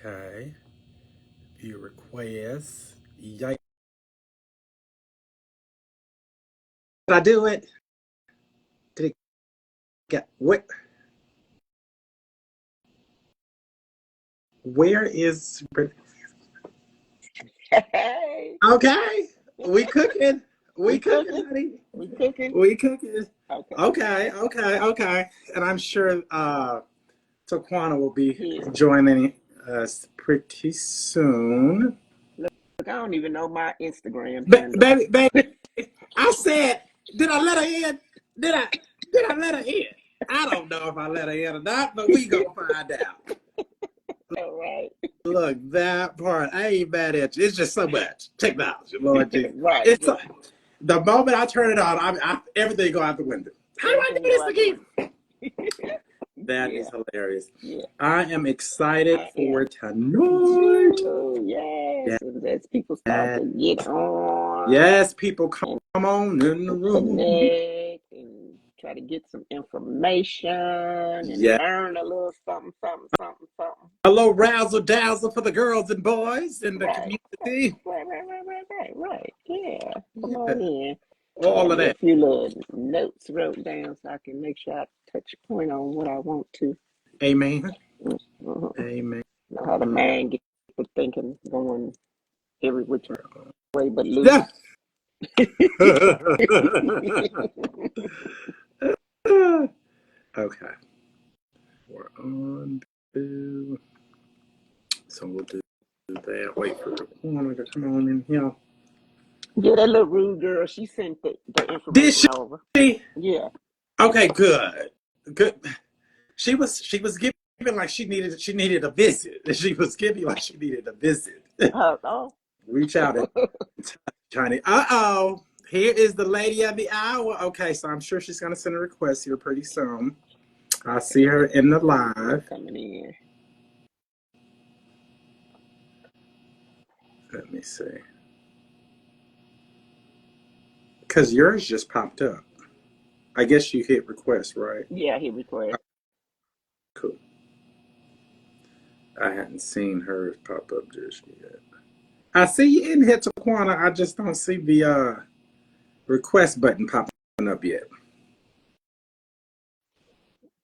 Okay. View request. Yikes. Did I do it? Did it get what? Where is Hey, okay? We cooking. We we cooking, cooking? honey. We cooking? We cooking. Okay. Okay. And I'm sure Taquana will be Yeah. joining us pretty soon. Look, I don't even know my Instagram handle. Baby, I said, did I let her in? Did I did I let her in? I don't know if I let her in or not, but we gonna find out. All right. Look, that part, I ain't mad at you. It's just so much technology, Lord Jesus. Right. It's the moment I turn it on, everything go out the window. How do I do Everything this go out the again? window. That is Yeah. hilarious. Yeah. I am excited I for am tonight. too. Yes. Yeah. And as people start to get on Yes, people, and come on in the room. connect and try to get some information and Yeah. learn a little something, something, something, something. Hello, razzle dazzle for the girls and boys in the Right. community. Right. Yeah. Come Yeah. on in. I All got of me a that. few little notes wrote down so I can make sure I touch a point on what I want to. Amen. Mhm. Amen. Know how the man get to thinking, going every which way but loose. Yeah. Okay. We're on to, so we'll do that. Wait for the corner to come on in here. Yeah, that little rude girl, she sent the Did information over. she? Yeah. Okay, good. Good. She was giving like she needed a visit. She was giving like she needed a visit. Oh. Reach out and touch, honey. Uh-oh. Here is the lady of the hour. Okay, so I'm sure she's gonna send a request here pretty soon. I see her in the They're live. coming in. Let me see. Because yours just popped up. I guess you hit request, right? Yeah, he request. Cool. I hadn't seen hers pop up just yet. I see you in here, Taquana. I just don't see the request button popping up yet.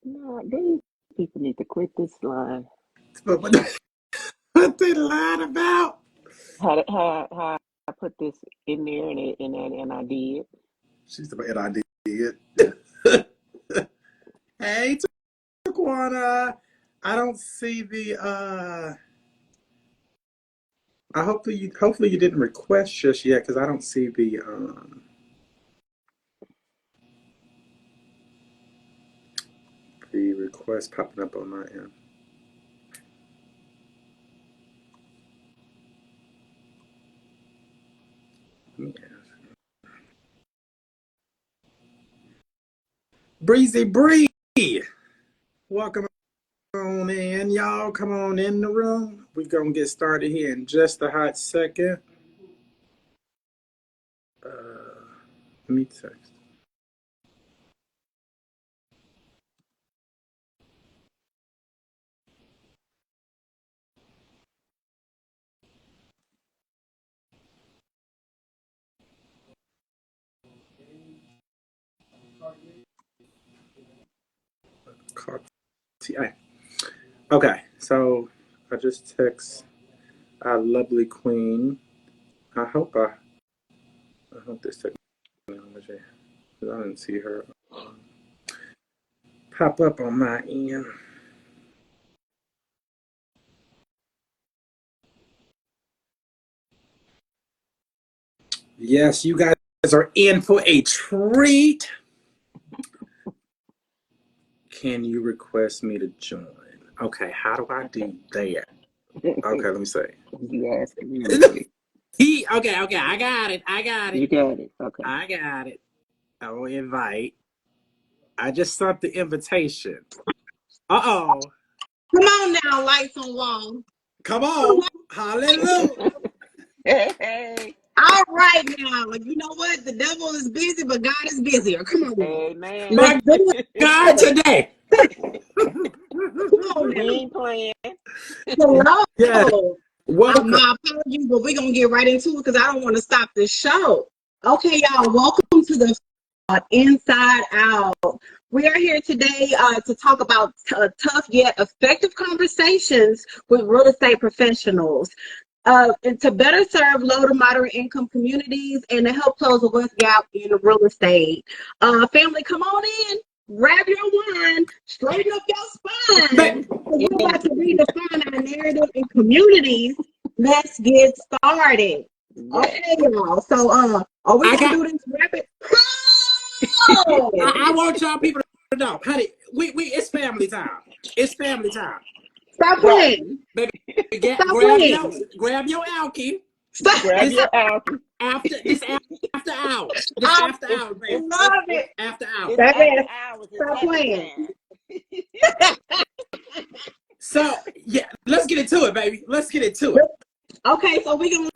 No, these people need to quit this line. But what they lied about? How I put this in there and I did. She's the and I did. Hey, Taquana. I don't see the hopefully you didn't request just yet because I don't see the request popping up on my end. Breezy Bree, welcome on in, y'all. Come on in the room. We're gonna get started here in just a hot second. Let me text. Okay, so I just text our lovely queen. I hope this technology. I didn't see her pop up on my end. Yes, you guys are in for a treat. Can you request me to join? Okay, how do I do that? Okay, let me see. You asking me really. Okay, I got it. You got it. Okay. I got it. I will invite. I just sent the invitation. Uh-oh. Come on now, lights on wall. Come on. Hallelujah. Hey. All right now, like you know what? The devil is busy, but God is busier. Come on now. Amen. Let's My do it. God today. Come on We now. ain't playing. Hello. Yeah, welcome. My apologies, but we're going to get right into it because I don't want to stop this show. Okay, y'all, welcome to the Inside Out. We are here today to talk about tough yet effective conversations with real estate professionals. And to better serve low to moderate income communities and to help close the wealth gap in real estate. Family, come on in, grab your wine, straighten up your spine. We're about to redefine our narrative in communities. Let's get started. Okay, y'all. So, are we gonna do this rapid? I want y'all people to know, honey, we it's family time. It's family time. Stop playing. Baby, Stop grab playing. your alky. Stop. Grab your alcohol. After hours. This I after hours, baby. love it. After hours. It's That after man, hours. It's stop happy playing. time. So yeah, let's get into it, baby. Let's get into it. Okay, so we're gonna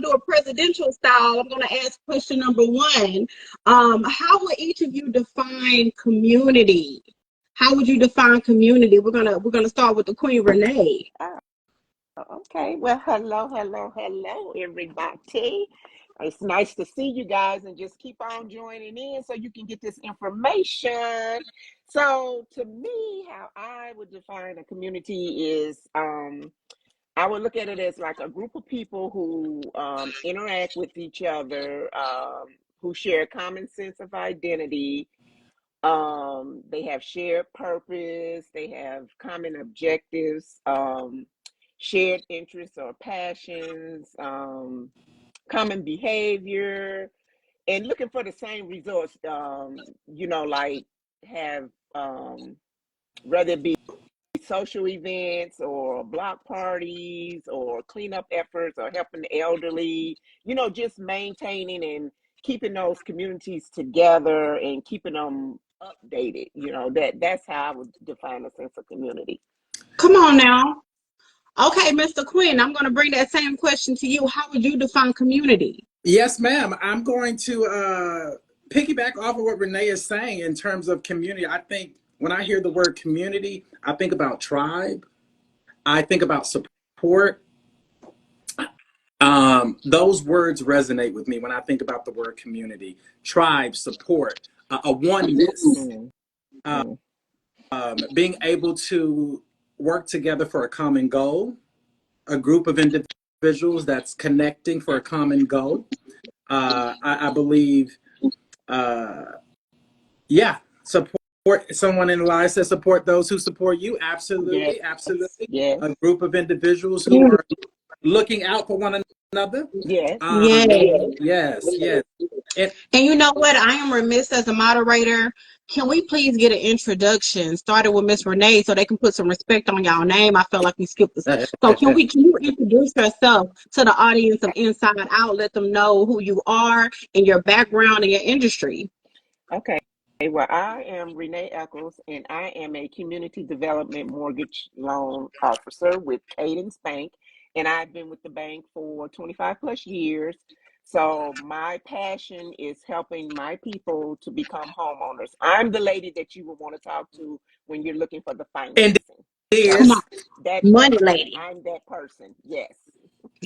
do a presidential style. I'm gonna ask question number one. How would each of you define community? How would you define community? We're gonna start with the Queen Renee. Okay. Well, hello, everybody. It's nice to see you guys and just keep on joining in so you can get this information. So to me, how I would define a community is I would look at it as like a group of people who interact with each other, who share a common sense of identity. They have shared purpose, they have common objectives, shared interests or passions, common behavior, and looking for the same results. Like have whether it be social events or block parties or cleanup efforts or helping the elderly, just maintaining and keeping those communities together and keeping them updated. That's how I would define a sense of community. Come on now. Okay, Mr. Quinn, I'm gonna bring that same question to you. How would you define community? Yes, ma'am. I'm going to piggyback off of what Renee is saying in terms of community. I think when I hear the word community, I think about tribe. I think about support. Those words resonate with me when I think about the word community. Tribe, support, a oneness, being able to work together for a common goal, a group of individuals that's connecting for a common goal. I believe, support. Someone in the line says support those who support you. Absolutely, Yes. absolutely. Yes. A group of individuals who are looking out for one another. Yes. Yes. And you know what? I am remiss as a moderator. Can we please get an introduction? Started with Miss Renee so they can put some respect on y'all name. I felt like we skipped this. So can you introduce yourself to the audience of Inside Out? Let them know who you are and your background and your industry. Okay. Well, I am Renee Eccles, and I am a community development mortgage loan officer with Cadence Bank, and I've been with the bank for 25 plus years. So my passion is helping my people to become homeowners. I'm the lady that you would want to talk to when you're looking for the financing. Come on, money lady. I'm that person. Yes.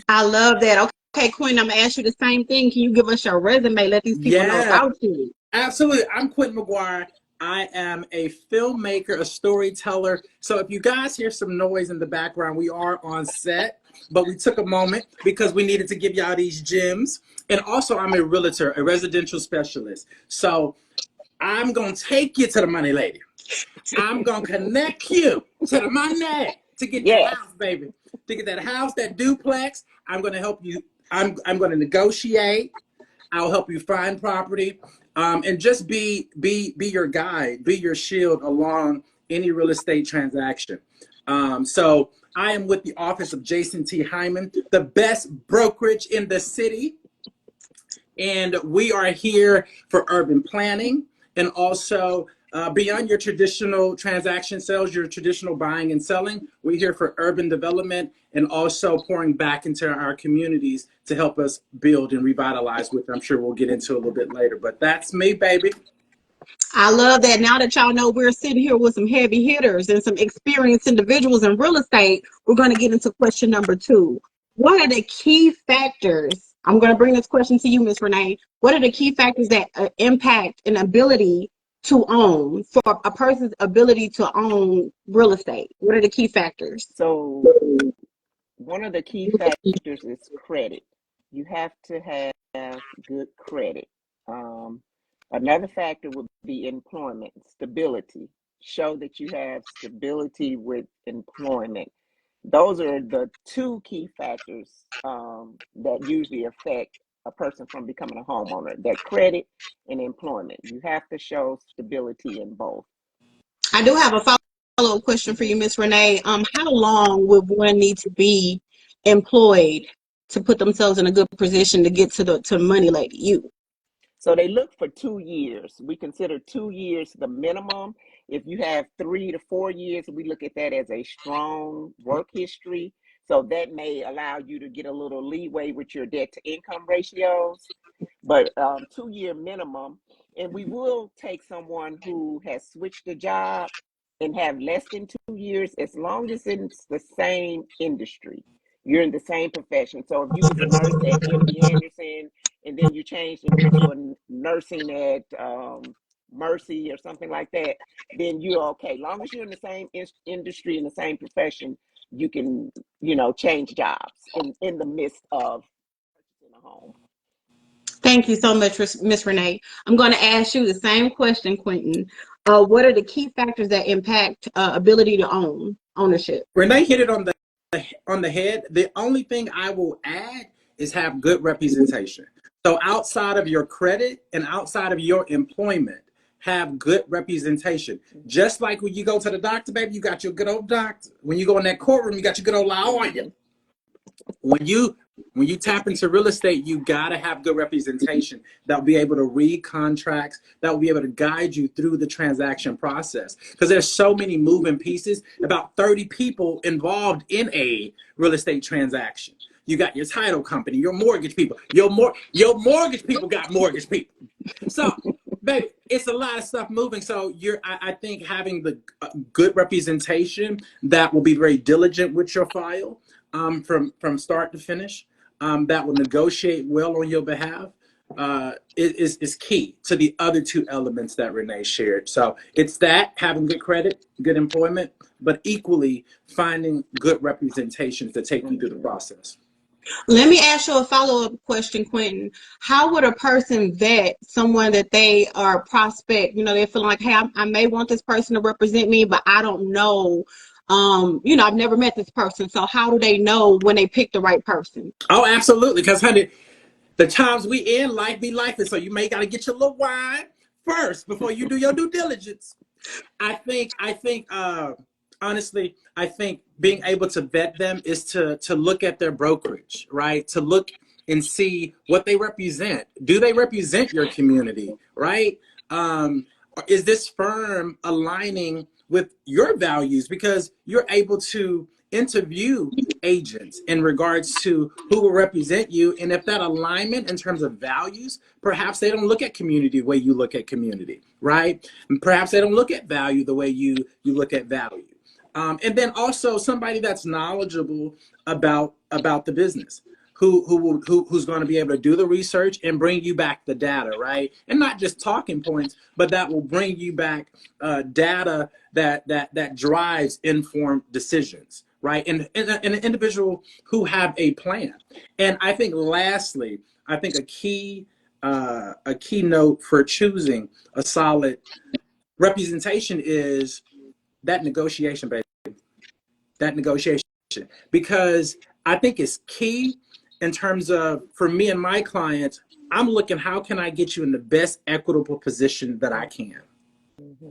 I love that. Okay, Quinn, I'm gonna ask you the same thing. Can you give us your resume? Let these people know about you. Absolutely. I'm Quentin McGuire. I am a filmmaker, a storyteller. So if you guys hear some noise in the background, we are on set, but we took a moment because we needed to give y'all these gems. And also I'm a realtor, a residential specialist. So I'm going to take you to the money lady. I'm going to connect you to the money to get that house, baby. To get that house, that duplex. I'm going to help you. I'm going to negotiate. I'll help you find property, and just be your guide, be your shield along any real estate transaction. So I am with the office of Jason T. Hyman, the best brokerage in the city. And we are here for urban planning and also beyond your traditional transaction sales, your traditional buying and selling. We're here for urban development and also pouring back into our communities to help us build and revitalize, which I'm sure we'll get into a little bit later. But that's me, baby. I love that. Now that y'all know we're sitting here with some heavy hitters and some experienced individuals in real estate, we're going to get into question number 2. What are the key factors? I'm going to bring this question to you, Ms. Renee. What are the key factors that impact an ability to own, for a person's ability to own real estate? What are the key factors? So one of the key factors is credit. You have to have good credit. Another factor would be employment, stability. Show that you have stability with employment. Those are the 2 key factors that usually affect a person from becoming a homeowner, that credit and employment. You have to show stability in both. I do have a follow-up question for you, Ms. Renee. How long would one need to be employed to put themselves in a good position to get to money like you? So they look for 2 years. We consider 2 years the minimum. If you have 3 to 4 years, we look at that as a strong work history. So that may allow you to get a little leeway with your debt to income ratios. But 2-year minimum. And we will take someone who has switched a job and have less than 2 years, as long as it's the same industry. You're in the same profession. So if you was a nurse at MD Anderson and then you changed and went to a nursing at Mercy or something like that, then you're okay. Long as you're in the same industry and the same profession, you can, change jobs in the midst of purchasing a home. Thank you so much, Ms. Renee. I'm going to ask you the same question, Quentin. What are the key factors that impact ability to ownership? Renee hit it on the head. The only thing I will add is have good representation. So outside of your credit and outside of your employment, have good representation. Just like when you go to the doctor, baby, you got your good old doctor. When you go in that courtroom, you got your good old lawyer. When you tap into real estate, you gotta have good representation that will be able to read contracts, that will be able to guide you through the transaction process. Because there's so many moving pieces, about 30 people involved in a real estate transaction. You got your title company, your mortgage people, your mortgage people got mortgage people. So, baby, it's a lot of stuff moving. So I think having the good representation that will be very diligent with your file, from start to finish, that will negotiate well on your behalf, is key to the other 2 elements that Renee shared. So it's that, having good credit, good employment, but equally finding good representation to take you through the process. Let me ask you a follow-up question, Quentin. How would a person vet someone that they are a prospect? They feel like, hey, I may want this person to represent me, but I don't know. I've never met this person. So how do they know when they pick the right person? Oh, absolutely. Because, honey, the times we in, life be life. And so you may got to get your little wine first before you do your due diligence. I think, honestly, I think being able to vet them is to look at their brokerage, right? To look and see what they represent. Do they represent your community, right? Is this firm aligning with your values? Because you're able to interview agents in regards to who will represent you. And if that alignment in terms of values, perhaps they don't look at community the way you look at community, right? And perhaps they don't look at value the way you look at value. And then also somebody that's knowledgeable about the business, who's going to be able to do the research and bring you back the data, right? And not just talking points, but that will bring you back data that drives informed decisions, right? And an individual who have a plan. And I think lastly, a key note for choosing a solid representation is that negotiation, baby. That negotiation, because I think it's key in terms of, for me and my clients, I'm looking, how can I get you in the best equitable position that I can?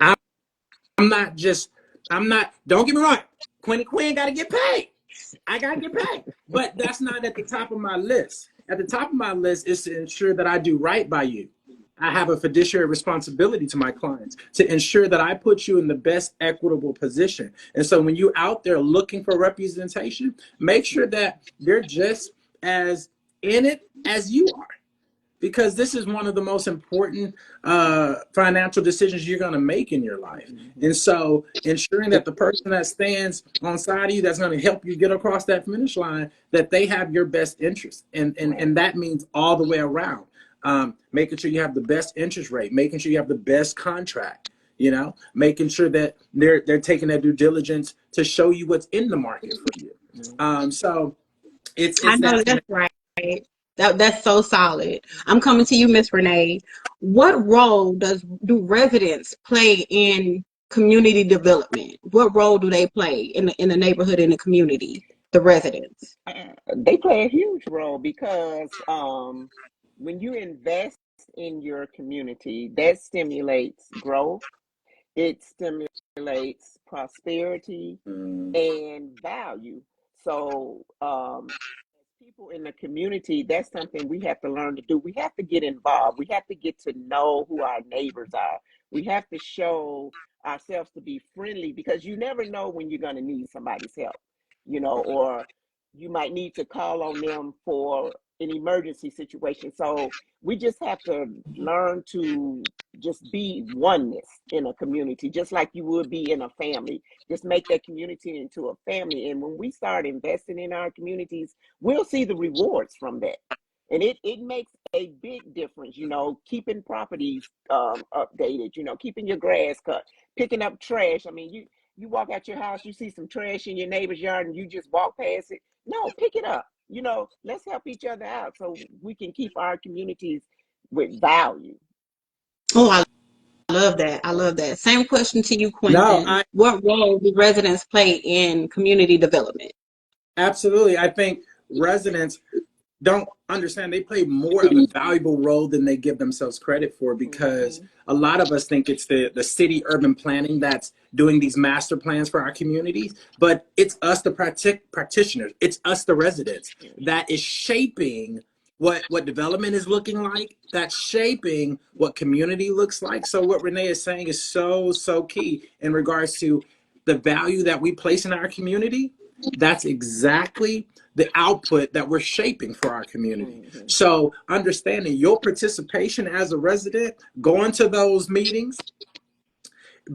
I'm not, don't get me wrong, Quinn got to get paid. I got to get paid. But that's not at the top of my list. At the top of my list is to ensure that I do right by you. I have a fiduciary responsibility to my clients to ensure that I put you in the best equitable position. And so when you're out there looking for representation, make sure that they're just as in it as you are. because this is one of the most important financial decisions you're going to make in your life. And so ensuring that the person that stands on side of you that's going to help you get across that finish line, that they have your best interest. And that means all the way around. Making sure you have the best interest rate, making sure you have the best contract, you know, making sure that they're taking their due diligence to show you what's in the market for you. So it's I know that. that's right. That's so solid. I'm coming to you, Miss Renee. What role do residents play in community development? What role do they play in the neighborhood, in the community? The residents. They play a huge role because when you invest in your community, that stimulates growth, it stimulates prosperity and value. So, people in the community, that's something we have to learn to do. We have to get involved. We have to get to know who our neighbors are. We have to show ourselves to be friendly, because you never know when you're going to need somebody's help, you know, or you might need to call on them for an emergency situation. So we just have to learn to just be oneness in a community, just like you would be in a family. Just make that community into a family. And when we start investing in our communities, we'll see the rewards from that. And it makes a big difference, you know, keeping properties updated, you know, keeping your grass cut, picking up trash. I mean, you walk out your house, you see some trash in your neighbor's yard and you just walk past it. No, pick it up. You know, let's help each other out so we can keep our communities with value. Oh, I love that. I love that. Same question to you, No, Quentin. What role do residents play in community development? absolutely. I think residents don't understand they play more of a valuable role than they give themselves credit for, because a lot of us think it's the city urban planning that's doing these master plans for our communities, but it's us, the practitioners, it's us, the residents, that is shaping what development is looking like, that's shaping what community looks like. So what Renee is saying is so key in regards to the value that we place in our community. That's exactly the output that we're shaping for our community. So understanding your participation as a resident, going to those meetings,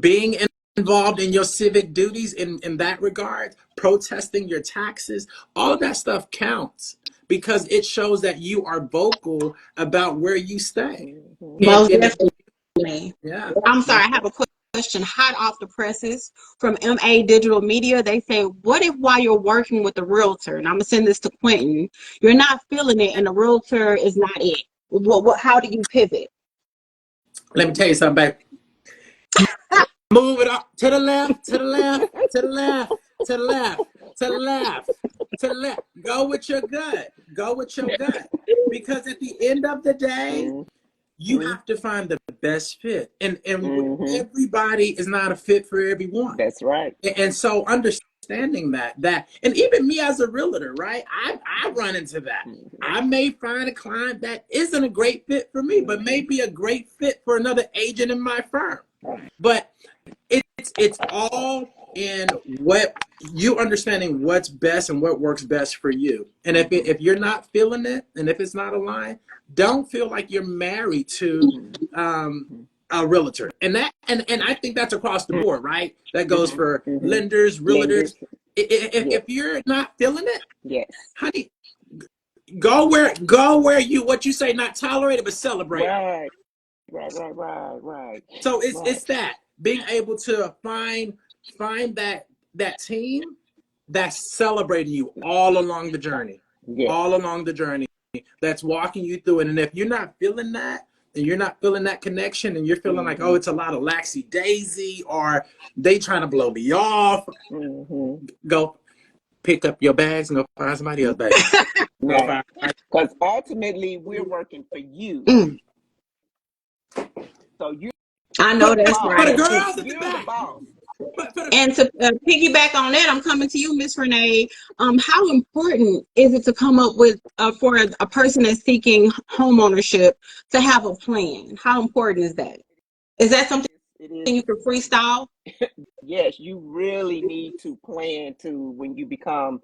being involved in your civic duties in that regard, protesting your taxes, all of that stuff counts, because it shows that you are vocal about where you stay. Most And definitely. yeah. I'm sorry, I have a question hot off the presses from MA Digital Media. They say, what if while you're working with the realtor, and I'm gonna send this to Quentin, you're not feeling it and the realtor is not it? How do you pivot? Let me tell you something, babe. Move it up to the left, to the left, to the left, to the left, to the left, to the left. Go with your gut. Go with your gut. Because at the end of the day, you have to find the best fit. And everybody is not a fit for everyone. That's right. And so understanding that, and even me as a realtor, right? I run into that. I may find a client that isn't a great fit for me, but may be a great fit for another agent in my firm. But it's all in what you understanding what's best and what works best for you. And if you're not feeling it, and if it's not aligned, don't feel like you're married to a realtor. And I think that's across the board, right? That goes for lenders, realtors. If you're not feeling it, yes, honey, go where you, what you say, not tolerate it, but celebrate. Right. So it's that being able to find that team that's celebrating you all along the journey, that's walking you through it. And if you're not feeling that, and you're not feeling that connection, and you're feeling like, oh, it's a lot of laxy daisy, or they trying to blow me off, go pick up your bags and go find somebody else, baby. Because ultimately we're working for you. So I know that's right. For the girls in the back. And to piggyback on that, I'm coming to you, Miss Renee. How important is it to come up with, for a person that's seeking home ownership, to have a plan? How important is that? Is that something you can freestyle? Yes, you really need to plan to, when you become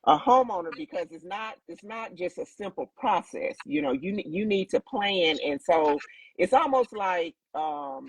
a homeowner, because it's not just a simple process. You need to plan, and so it's almost like you know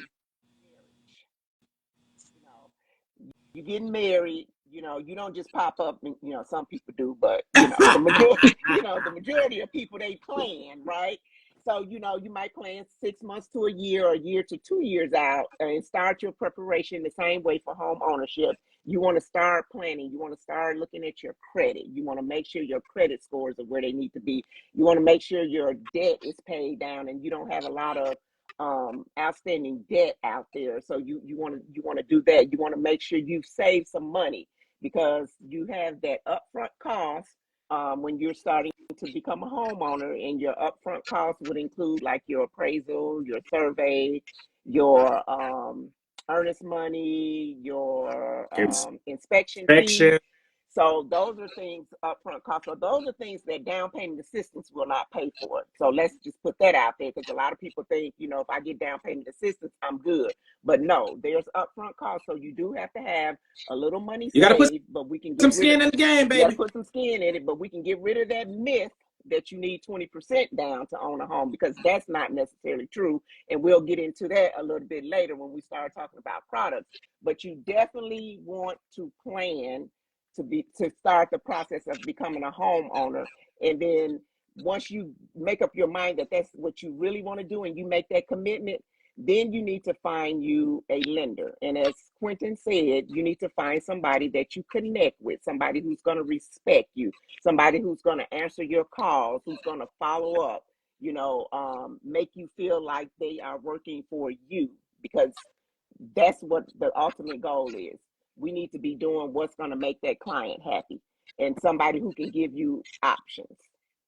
you getting married. You don't just pop up, and some people do, but the majority the majority of people, they plan, right? So you might plan 6 months to a year, or a year to 2 years out, and start your preparation the same way for home ownership. You want to start planning. You want to start looking at your credit. You want to make sure your credit scores are where they need to be. You want to make sure your debt is paid down and you don't have a lot of outstanding debt out there. So you want to do that. You want to make sure you've saved some money, because you have that upfront cost when you're starting to become a homeowner, and your upfront costs would include like your appraisal, your survey, your earnest money, your inspection fee. Inspection. So those are things, upfront costs. So those are things that down payment assistance will not pay for. So let's just put that out there, because a lot of people think, if I get down payment assistance, I'm good. But no, there's upfront costs. So you do have to have a little money You got to put saved, but we can some get rid of. skin in the game, You got to baby. put some skin in it, but we can get rid of that myth that you need 20% down to own a home, because that's not necessarily true. And we'll get into that a little bit later when we start talking about products. But you definitely want to plan to start the process of becoming a homeowner. And then once you make up your mind that that's what you really want to do, and you make that commitment, then you need to find you a lender. And as Quentin said, you need to find somebody that you connect with, somebody who's going to respect you, somebody who's going to answer your calls, who's going to follow up, make you feel like they are working for you, because that's what the ultimate goal is. We need to be doing what's going to make that client happy, and somebody who can give you options,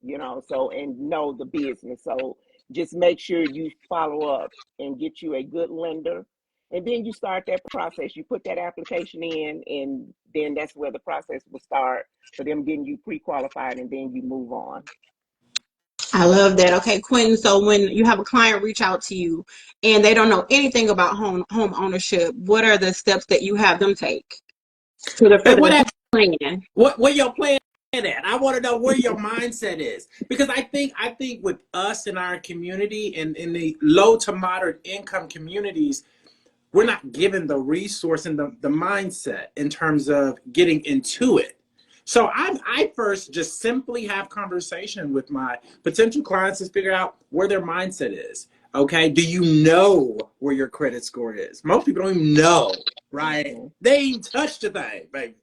and know the business. So just make sure you follow up and get you a good lender. And then you start that process. You put that application in, and then that's where the process will start for them getting you pre-qualified, and then you move on. I love that. Okay, Quentin. So when you have a client reach out to you and they don't know anything about home ownership, what are the steps that you have them take for Hey, the plan? where your plan at? I want to know where your mindset is, because I think with us in our community and in the low to moderate income communities, we're not given the resource and the mindset in terms of getting into it. So I first just simply have conversation with my potential clients to figure out where their mindset is. Okay, do you know where your credit score is? Most people don't even know, right? Mm-hmm. They ain't touched a thing, baby.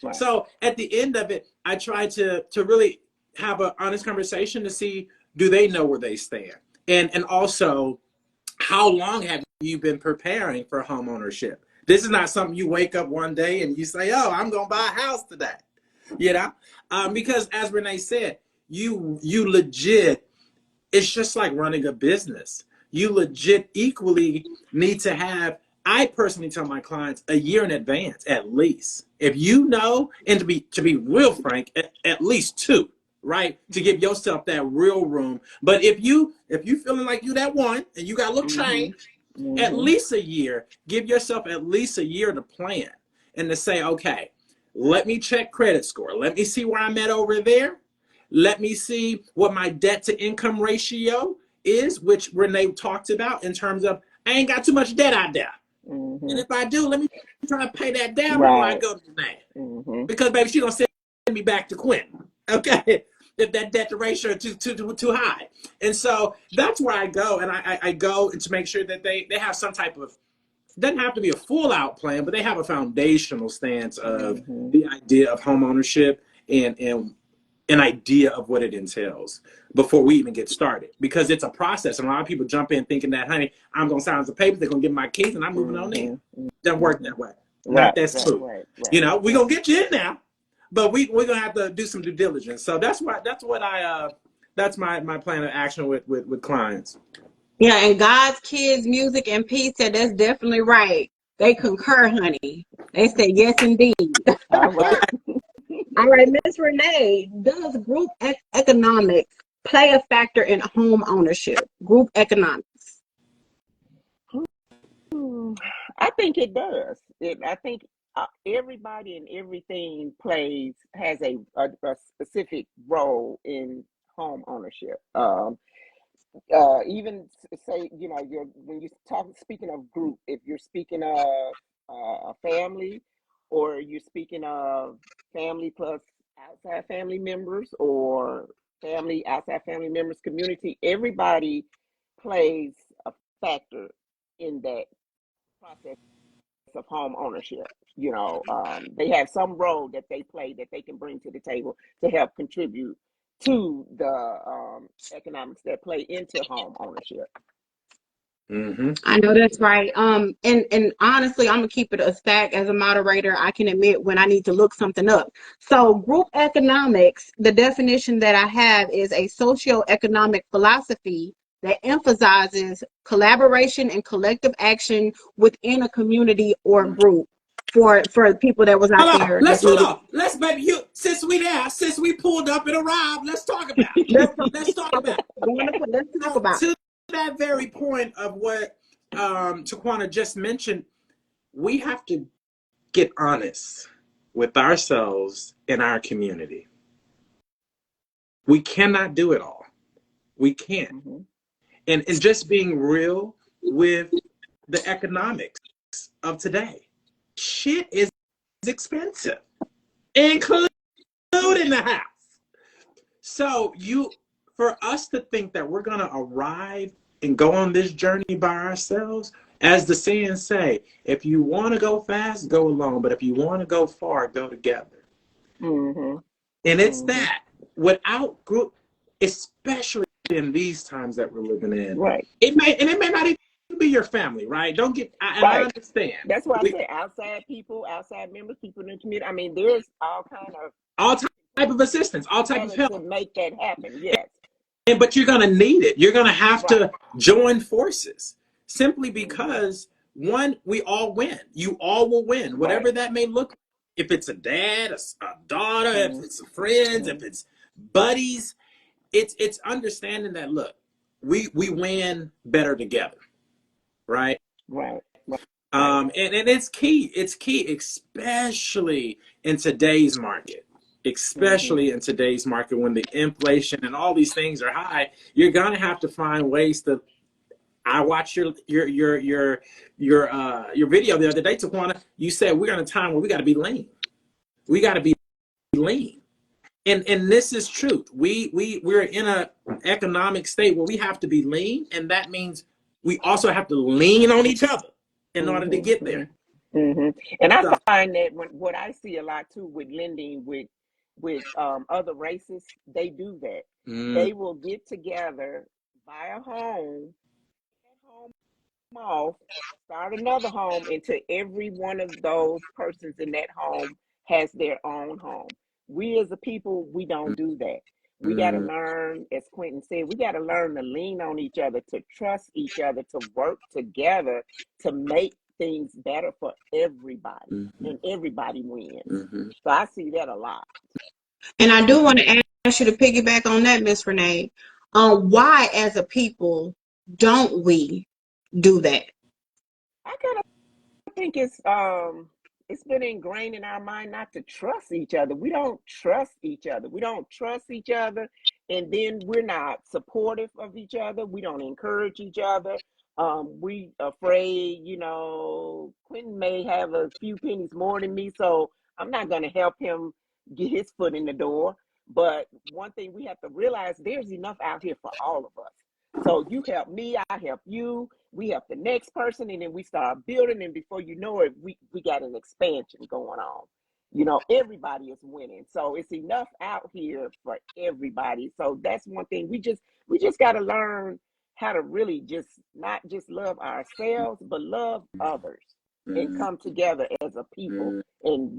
Right. So at the end of it, I try to really have an honest conversation to see, do they know where they stand, and also, how long have you been preparing for home ownership? This is not something you wake up one day and you say, "Oh, I'm gonna buy a house today," you know, because as Renee said, you legit. It's just like running a business. You legit equally need to have. I personally tell my clients a year in advance at least. If you know, and to be real frank, at least two, right? To give yourself that real room. But if you feeling like you that one and you got a little change, at least a year. Give yourself at least a year to plan and to say, okay, let me check credit score. Let me see where I'm at over there. Let me see what my debt to income ratio is, which Renee talked about in terms of I ain't got too much debt out there. And if I do, let me try to pay that down before I go to Renee. Because baby, she gonna send me back to Quentin. Okay. If that debt to ratio is too high. And so that's where I go, and I go to make sure that they have some type of, doesn't have to be a full out plan, but they have a foundational stance of the idea of home ownership and an idea of what it entails before we even get started, because it's a process. And a lot of people jump in thinking that, honey, I'm going to sign some papers, they're going to give me my keys, and I'm moving on in. Doesn't work that way. Not that smooth. We're going to get you in now, but we're going to have to do some due diligence. So that's my plan of action with clients. Yeah, and God's Kids Music and Peace said that's definitely right. They concur, honey. They say yes, indeed. All right. All right, Miss Renee, does group economics play a factor in home ownership? Group economics. I think it does. everybody and everything has a specific role in home ownership. Even say, you know, when you speaking of group, if you're speaking of a family, or you're speaking of family plus outside family members, or family outside family members, community, everybody plays a factor in that process of home ownership. You know, they have some role that they play that they can bring to the table to help contribute to the economics that play into home ownership. Mm-hmm. I know that's right. And honestly, I'm gonna keep it a stack as a moderator. I can admit when I need to look something up. So, group economics, the definition that I have is a socio-economic philosophy that emphasizes collaboration and collective action within a community or group for people that was out there that Hold needed. on. Let's, baby, since we pulled up and arrived, let's talk about it. Let's Let's talk about it. let's talk So, about. to that very point of what Taquana just mentioned, we have to get honest with ourselves and our community. We cannot do it all. We can't. Mm-hmm. And just being real with the economics of today. Shit is expensive, including the house. So for us to think that we're gonna arrive and go on this journey by ourselves, as the saying say, if you want to go fast, go alone. But if you want to go far, go together. Mm-hmm. And it's Mm-hmm. that without group, especially in these times that we're living in, Right. it may not even be your family, right? Don't get, I Right. understand. That's why I say outside people, outside members, people in the community. I mean, there's all kind of All type of assistance, all type of help. to make that happen. Yes. But you're going to need it. You're going to have Right. to join forces simply because, one, we all win. You all will win, whatever Right. that may look like. If it's a dad, a daughter, Mm-hmm. if it's friends, if it's buddies, it's understanding that, look, we win better together, right? Right. And it's key. It's key, especially in today's market. Especially in today's market, when the inflation and all these things are high, you're gonna have to find ways to. I watched your video the other day, Taquana. You said we're in a time where we got to be lean. We got to be lean, and this is truth. We're in an economic state where we have to be lean, and that means we also have to lean on each other in order to get there. Mm-hmm. And I find that what I see a lot too with lending with other races, they do that. They will get together, buy a home, off, start another home until every one of those persons in that home has their own home. We as a people, we don't do that. We got to learn, as Quentin said, we got to learn to lean on each other, to trust each other, to work together to make things better for everybody, and everybody wins. So I see that a lot. And I do want to ask you to piggyback on that, Miss Renee. Why, as a people, don't we do that? I kind of think it's been ingrained in our mind not to trust each other. We don't trust each other. We don't trust each other, and then we're not supportive of each other. We don't encourage each other. We afraid, you know, Quentin may have a few pennies more than me, so I'm not going to help him get his foot in the door. But one thing we have to realize, there's enough out here for all of us. So you help me, I help you, we help the next person, and then we start building, and before you know it, we got an expansion going on. You know, everybody is winning. So it's enough out here for everybody. So that's one thing. We just got to learn how to really just not just love ourselves, but love others and come together as a people. And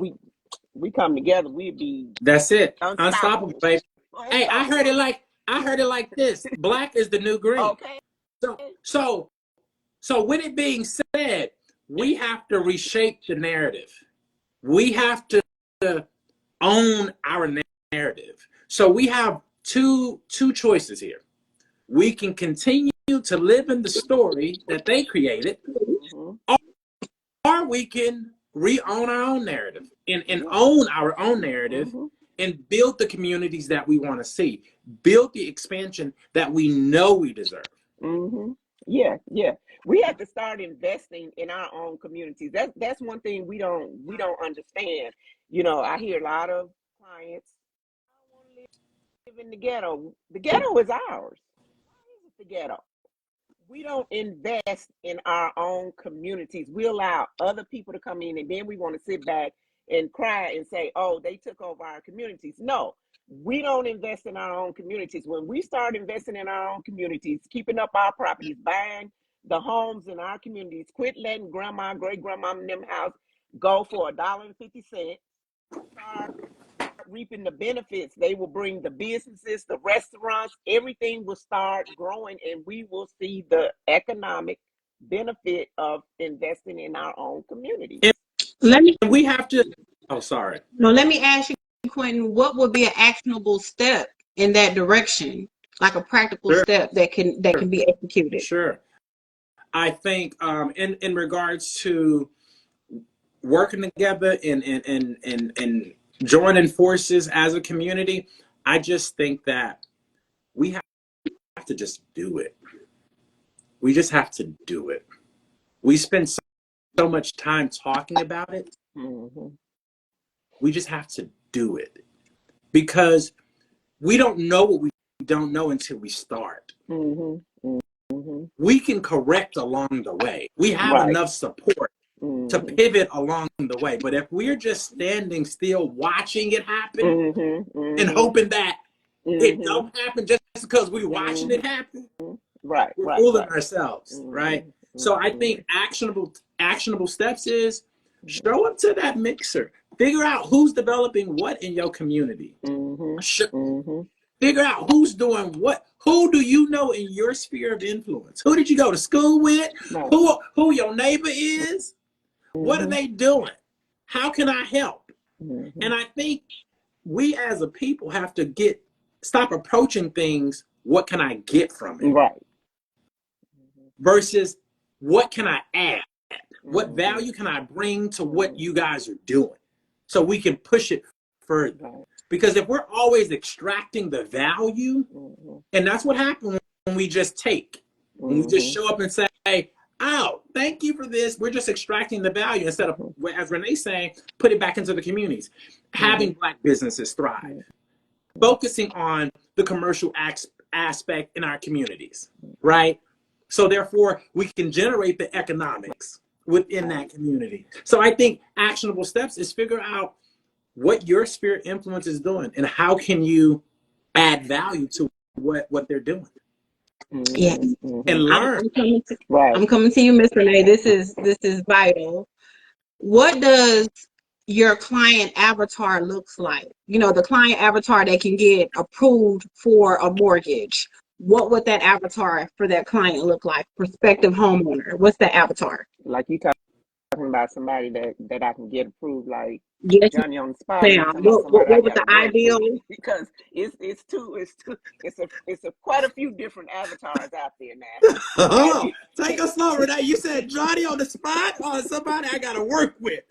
we come together, we'd be That's it. unstoppable, baby. Hey, I heard it like this. Black is the new green. Okay. So with it being said, we have to reshape the narrative. We have to own our narrative. So we have two choices here. We can continue to live in the story that they created, or we can re-own our own narrative and own our own narrative Mhm. and build the communities that we want to see, build the expansion that we know we deserve. Mm-hmm. Yeah, yeah. We have to start investing in our own communities. That's one thing we don't understand. You know, I hear a lot of clients, I don't want to live in the ghetto. The ghetto is ours. Why is it the ghetto? We don't invest in our own communities. We allow other people to come in and then we want to sit back and cry and say, oh, they took over our communities. No, we don't invest in our own communities. When we start investing in our own communities, keeping up our properties, buying the homes in our communities, quit letting grandma, great grandma in them house go for $1.50. Start reaping the benefits. They will bring the businesses, the restaurants, everything will start growing, and we will see the economic benefit of investing in our own communities. Let me And we have to, oh, sorry. no, let me ask you, Quentin, what would be an actionable step in that direction? Like a practical Sure, step that can be executed. sure. I think in regards to working together and joining forces as a community, I just think that we have to just do it. We just have to do it. We spend so much time talking about it. Mm-hmm. We just have to do it because we don't know what we don't know until we start. Mm-hmm. Mm-hmm. We can correct along the way. We have Right. enough support to Mm-hmm. pivot along the way. But if we're just standing still watching it happen Mm-hmm. and Mm-hmm. hoping that it Mm-hmm. don't happen just because we're watching it happen, Right, we're right, fooling right. ourselves, right? Mm-hmm. So I Mm-hmm. think actionable steps is show up to that mixer. Figure out who's developing what in your community. Mm-hmm. Mm-hmm. Figure out who's doing what. Who do you know in your sphere of influence? Who did you go to school with? Right. Who your neighbor is? What are Mm-hmm. they doing? How can I help? Mm-hmm. And I think we as a people have to stop approaching things, what can I get from it? Right. Versus what can I add? What Mm-hmm. value can I bring to what Mm-hmm. you guys are doing? So we can push it further. Right. Because if we're always extracting the value, Mm-hmm. and that's what happens when we just take, when we just Mm-hmm. show up and say, oh, thank you for this. We're just extracting the value instead of, as Renee's saying, put it back into the communities. Having Black businesses thrive, focusing on the commercial aspect in our communities, right? So therefore, we can generate the economics within that community. So I think actionable steps is figure out what your sphere of influence is doing and how can you add value to what they're doing Yes. Mm-hmm. and learn. Right. I'm coming to you, Miss Renee. This is vital. What does your client avatar looks like? You know, the client avatar that can get approved for a mortgage. What would that avatar for that client look like? Prospective homeowner. What's the avatar? Like you talking about somebody that I can get approved, like Yes, Johnny on the spot, or you ma'am. talking about What somebody I was got to the work ideal? with? Because it's quite a few different avatars out there now. Oh, take us slow, Renee. You said Johnny on the spot or somebody I got to work with?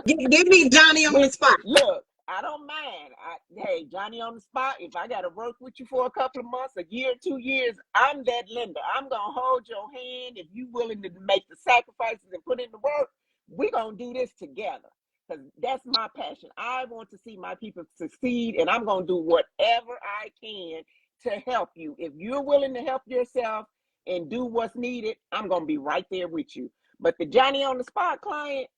Give me Johnny on the spot. Look, I don't mind. Hey, Johnny on the spot, if I got to work with you for a couple of months, a year, 2 years, I'm that lender. I'm going to hold your hand. If you're willing to make the sacrifices and put in the work, we're going to do this together. Because that's my passion. I want to see my people succeed, and I'm going to do whatever I can to help you. If you're willing to help yourself and do what's needed, I'm going to be right there with you. But the Johnny on the spot client,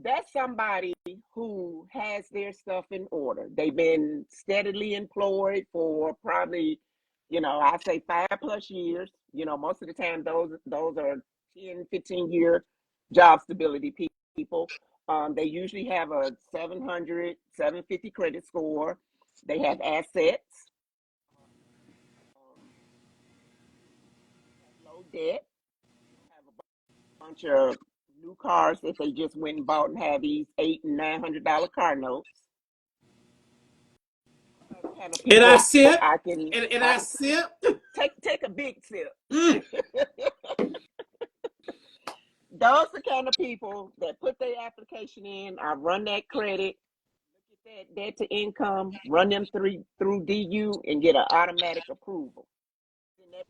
that's somebody who has their stuff in order. They've been steadily employed for probably, I say 5+ years. Most of the time those are 10, 15-year job stability people. They usually have a 700, 750 credit score. They have assets, low debt, have a bunch of new cars that they just went and bought and have these $800 and $900 car notes. Kind of And I people sip, I can and I sip. take a big sip. Mm. those are the kind of people that put their application in. I run that credit, look at that debt to income, run them through DU, and get an automatic approval. Send that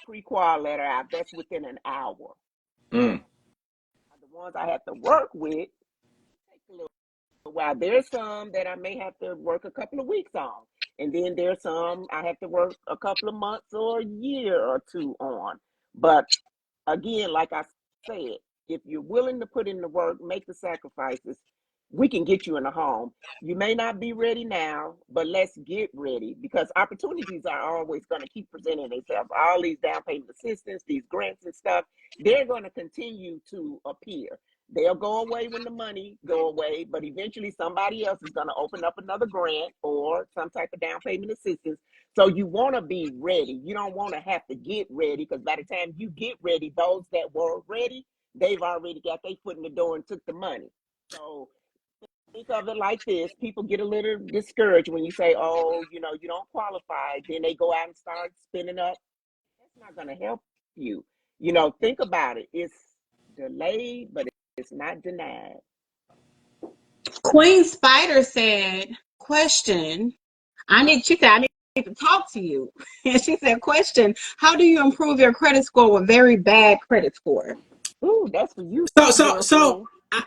pre-qual letter out. That's within an hour. Mm. The ones I have to work with take a little while. There's some that I may have to work a couple of weeks on, and then there's some I have to work a couple of months or a year or two on. But again, like I said, if you're willing to put in the work, make the sacrifices, we can get you in a home. You may not be ready now, but let's get ready, because opportunities are always going to keep presenting themselves. All these down payment assistance, these grants and stuff, they're going to continue to appear. They'll go away when the money go away, but eventually somebody else is going to open up another grant or some type of down payment assistance. So you want to be ready. You don't want to have to get ready, because by the time you get ready, those that were ready, they've already got their foot in the door and took the money. So think of it like this. People get a little discouraged when you say, oh, you don't qualify. Then they go out and start spending up. That's not going to help you. Think about it. It's delayed, but it's not denied. Queen Spider said, question. She said, I need to talk to you. And she said, question, how do you improve your credit score with very bad credit score? Ooh, that's for you. So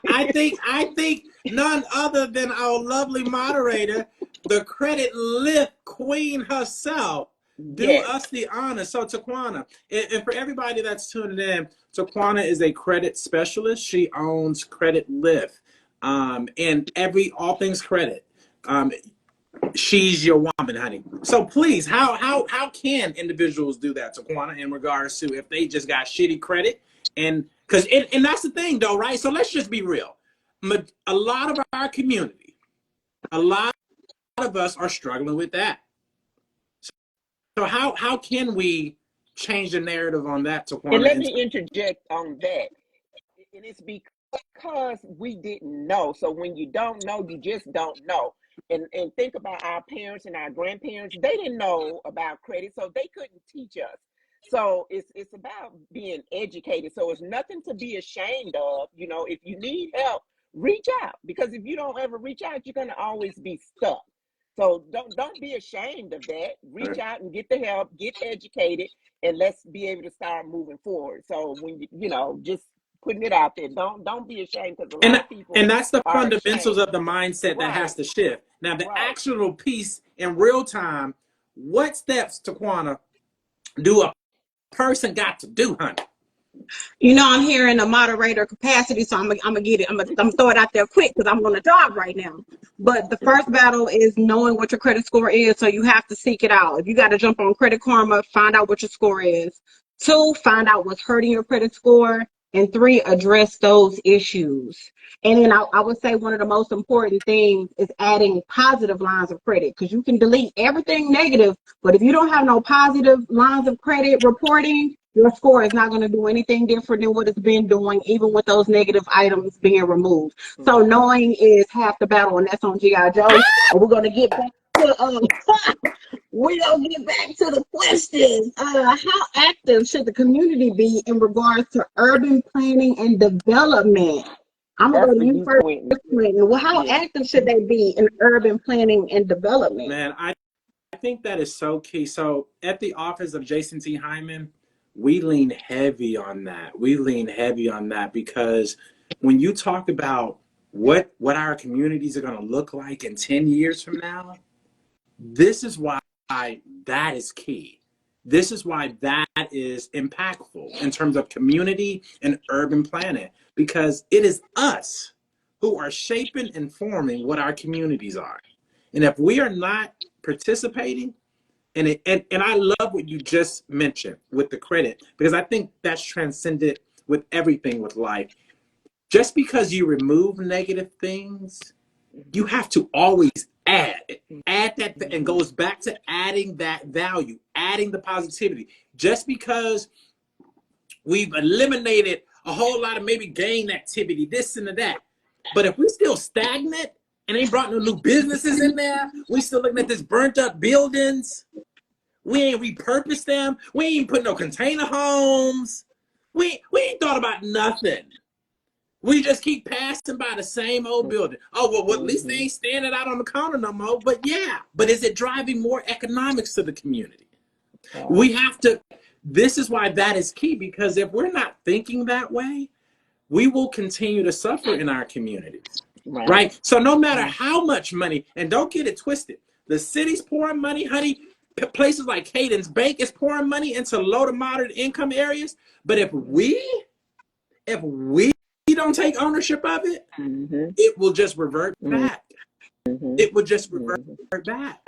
I think none other than our lovely moderator, the credit lift queen herself, do us the honor. So Taquana, and for everybody that's tuning in, Taquana is a credit specialist. She owns Credit Lift, and all things credit. She's your woman, honey. So please, how can individuals do that, Taquana, in regards to if they just got shitty credit? And that's the thing, though, right? So let's just be real. A lot of our community, a lot of us are struggling with that. So how can we change the narrative on that, Taquana? And let me interject on that. And it's because we didn't know. So when you don't know, you just don't know. And think about our parents and our grandparents. They didn't know about credit, so they couldn't teach us. So it's about being educated. So it's nothing to be ashamed of. If you need help, reach out, because if you don't ever reach out, you're going to always be stuck. So don't be ashamed of that. Reach out and get the help, get educated, and let's be able to start moving forward. So when just putting it out there, don't be ashamed, because a lot of people and that's the fundamentals ashamed. of the mindset that has to shift. Now the Right. actual piece in real time, what steps, Taquana, do a person got to do, honey? I'm here in a moderator capacity, so I'm gonna get it. I'm gonna throw it out there quick, because I'm on a job right now. But the first battle is knowing what your credit score is, so you have to seek it out. If you got to jump on Credit Karma, find out what your score is. 2, find out what's hurting your credit score. And 3, address those issues. And then I would say one of the most important things is adding positive lines of credit, because you can delete everything negative, but if you don't have no positive lines of credit reporting, your score is not going to do anything different than what it's been doing, even with those negative items being removed. So knowing is half the battle, and that's on G.I. Joe. And we're going to get back to the question. How active should the community be in regards to urban planning and development? I'm going to go to you first, Quentin. Well, how active should they be in urban planning and development? Man, I think that is so key. So at the office of Jason T. Hyman, we lean heavy on that. Because when you talk about what our communities are going to look like in 10 years from now, this is why that is key. This is why that is impactful in terms of community and urban planning, because it is us who are shaping and forming what our communities are. And if we are not participating, and I love what you just mentioned with the credit, because I think that's transcended with everything with life. Just because you remove negative things, you have to always add that, and goes back to adding that value, adding the positivity. Just because we've eliminated a whole lot of maybe gang activity, this and that, but if we still stagnant and ain't brought no new businesses in there, we still looking at this burnt up buildings, we ain't repurposed them, we ain't put no container homes, We ain't thought about nothing. We just keep passing by the same old building. Oh, well, at least they ain't standing out on the corner no more. But yeah, but is it driving more economics to the community? We have to, this is why that is key, because if we're not thinking that way, we will continue to suffer in our communities, right? So no matter how much money, and don't get it twisted, the city's pouring money, honey, places like Cadence Bank is pouring money into low to moderate income areas. But if we don't take ownership of it, it will just revert back. It will just revert back.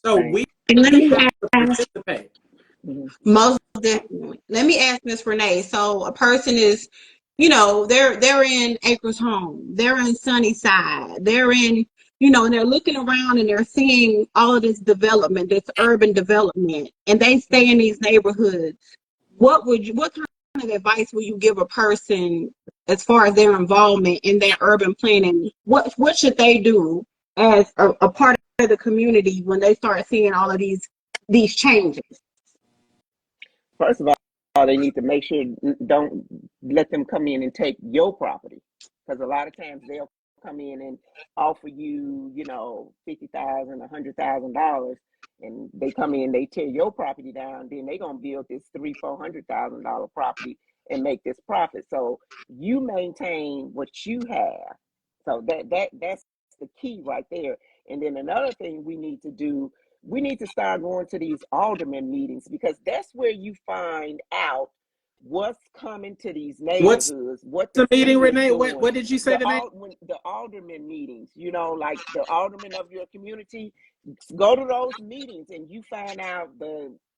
So we have to participate. Most definitely. Let me ask Miss Renee. So a person is, you know, they're in Acres Home, they're in Sunnyside, they're in, you know, and they're looking around and they're seeing all of this development, this urban development, and they stay in these neighborhoods. What kind of advice would you give a person as far as their involvement in their urban planning? What should they do as a part of the community when they start seeing all of these changes? First of all, they need to make sure don't let them come in and take your property, because a lot of times they'll come in and offer you, you know, $50,000, $100,000, and they come in, they tear your property down, then they're gonna build this $300,000-$400,000 property and make this profit. So you maintain what you have. So that's the key right there. And then another thing we need to do, we need to start going to these alderman meetings, because that's where you find out what's coming to these neighborhoods. What the meeting, Renee? What did you say today? The alderman meetings, you know, like the alderman of your community. Go to those meetings and you find out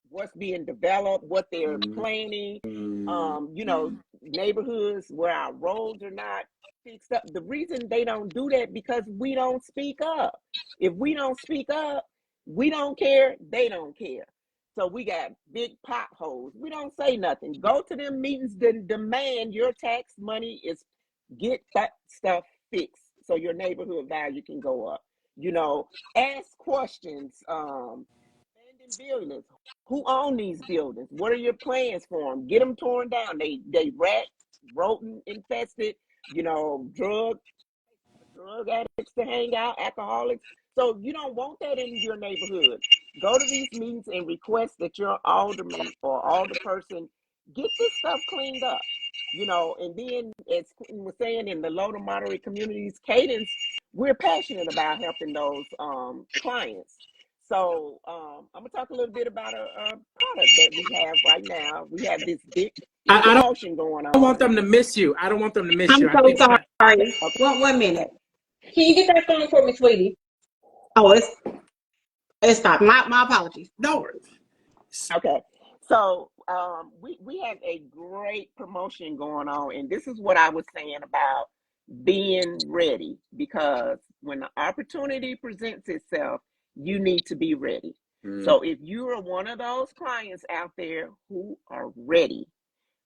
what's being developed, what they're planning. You know, neighborhoods where our roads are not fixed up. The reason they don't do that because we don't speak up. If we don't speak up, we don't care, they don't care. So we got big potholes. We don't say nothing. Go to them meetings, then demand your tax money is get that stuff fixed so your neighborhood value can go up. You know, ask questions. Abandoned buildings. Who own these buildings? What are your plans for them? Get them torn down. They rat, rodent infested. You know, drug addicts to hang out, alcoholics. So you don't want that in your neighborhood. Go to these meetings and request that your alderman or alderperson get this stuff cleaned up. You know, and then as Quentin was saying, in the low to moderate communities, Cadence, we're passionate about helping those clients. So I'm gonna talk a little bit about a product that we have right now. We have this big promotion going on. I don't want them to miss you. I don't want them to miss you. I'm so sorry. Okay. One minute. Can you get that phone for me, sweetie? Oh, it's stopped. My apologies. No. Okay. So we have a great promotion going on, and this is what I was saying about being ready, because when the opportunity presents itself, you need to be ready. So if you are one of those clients out there who are ready,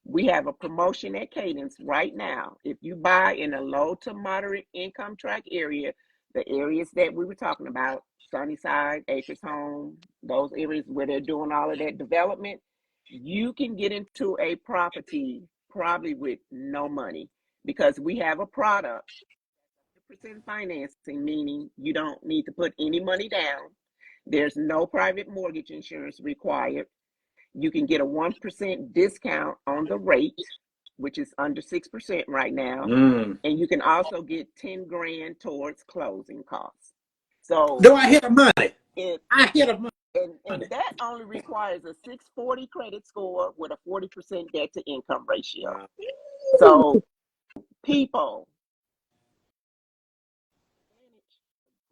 we have a promotion at Cadence right now. If you buy in a low to moderate income tract area, the areas that we were talking about, Sunnyside, Acres Home, those areas where they're doing all of that development, you can get into a property probably with no money, because we have a product, 100% financing, meaning you don't need to put any money down. There's no private mortgage insurance required. You can get a 1% discount on the rate, which is under 6% right now. And you can also get 10 grand towards closing costs. So do I hit the money? I hit the money. And that only requires a 640 credit score with a 40% debt to income ratio. So people,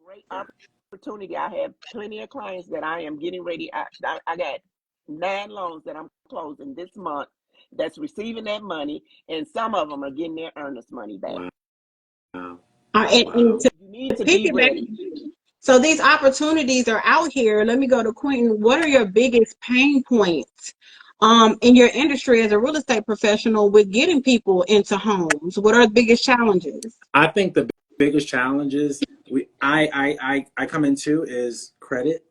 great opportunity. I have plenty of clients that I am getting ready. I got 9 loans that I'm closing this month that's receiving that money, and some of them are getting their earnest money back. Wow. You need to be ready. So these opportunities are out here. Let me go to Quentin. What are your biggest pain points in your industry as a real estate professional with getting people into homes? What are the biggest challenges? I think the biggest challenges I come into is credit,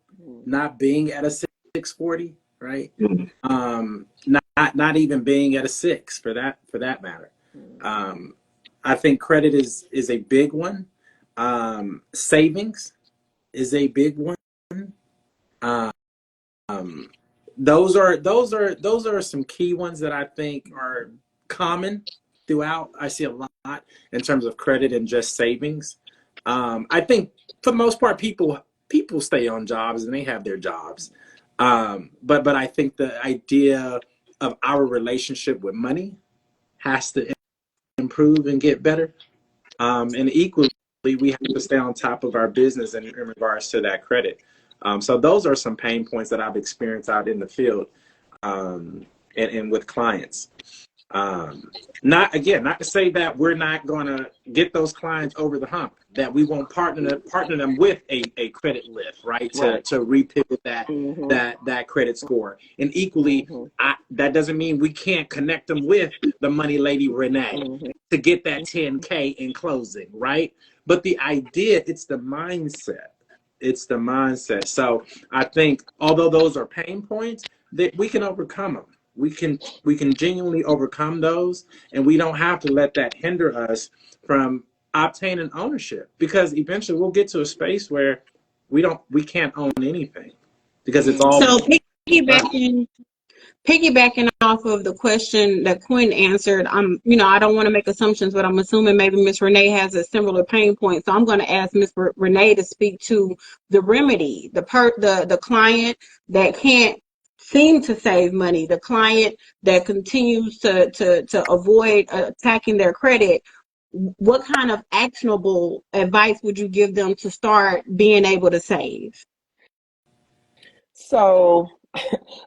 not being at a 640. right? Mhm. Not even being at a 6 for that matter. I think credit is a big one. Savings is a big one. Um, those are some key ones that I think are common throughout. I see a lot in terms of credit and just savings. I think for the most part, people stay on jobs and they have their jobs. But I think the idea of our relationship with money has to improve and get better. And equally, we have to stay on top of our business in regards to that credit. So those are some pain points that I've experienced out in the field, and with clients. Not to say that we're not going to get those clients over the hump, that we won't partner them with a credit lift, right? Right. To repivot that Mm-hmm. that credit score. And equally, Mm-hmm. that doesn't mean we can't connect them with the money lady Renee Mm-hmm. to get that 10K in closing, right? But the idea, it's the mindset. It's the mindset. So I think although those are pain points, that we can overcome them. We can genuinely overcome those, and we don't have to let that hinder us from obtaining ownership, because eventually we'll get to a space where we can't own anything because it's all So us. piggybacking off of the question that Quinn answered, I don't want to make assumptions, but I'm assuming maybe Miss Renee has a similar pain point. So I'm going to ask Miss Renee to speak to the remedy, the client that can't seem to save money, the client that continues to avoid attacking their credit. What kind of actionable advice would you give them to start being able to save? So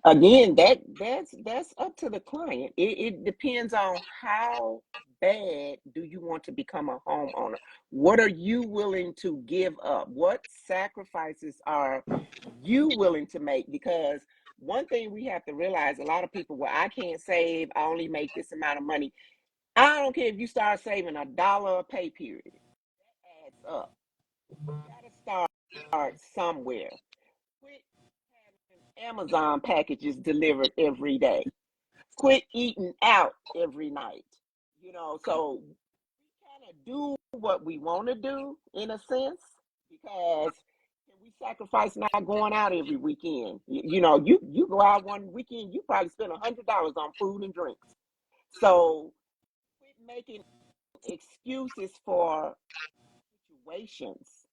again, that's up to the client. It depends on how bad do you want to become a homeowner. What are you willing to give up? What sacrifices are you willing to make? Because one thing we have to realize, a lot of people, well, I can't save, I only make this amount of money. I don't care if you start saving $1 a pay period. That adds up. You gotta start somewhere. Quit having Amazon packages delivered every day. Quit eating out every night. So we kind of do what we want to do in a sense, because can we sacrifice not going out every weekend? You go out one weekend, you probably spend $100 on food and drinks. So quit making excuses for situations.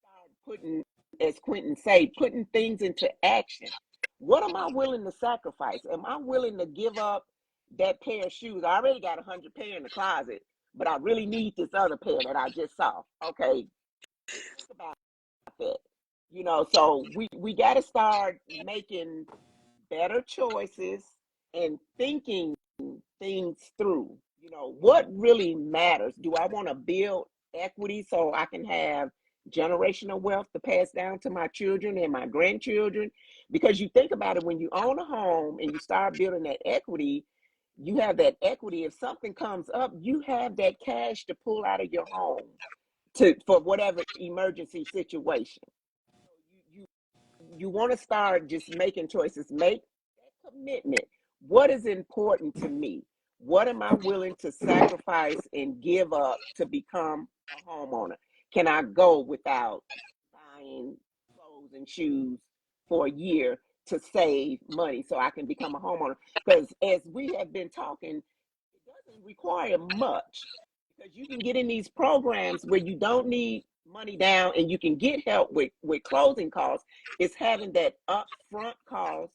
Start putting, as Quentin say, putting things into action. What am I willing to sacrifice? Am I willing to give up that pair of shoes? I already got 100 pair in the closet, but I really need this other pair that I just saw. Okay, think about that. So we got to start making better choices and thinking things through. What really matters? Do I want to build equity so I can have generational wealth to pass down to my children and my grandchildren? Because you think about it, when you own a home and you start building that equity, you have that equity. If something comes up, you have that cash to pull out of your home for whatever emergency situation. You want to start just making choices. Make that commitment. What is important to me? What am I willing to sacrifice and give up to become a homeowner? Can I go without buying clothes and shoes for a year to save money so I can become a homeowner? Because as we have been talking, it doesn't require much, because you can get in these programs where you don't need money down and you can get help with closing costs. It's having that upfront cost,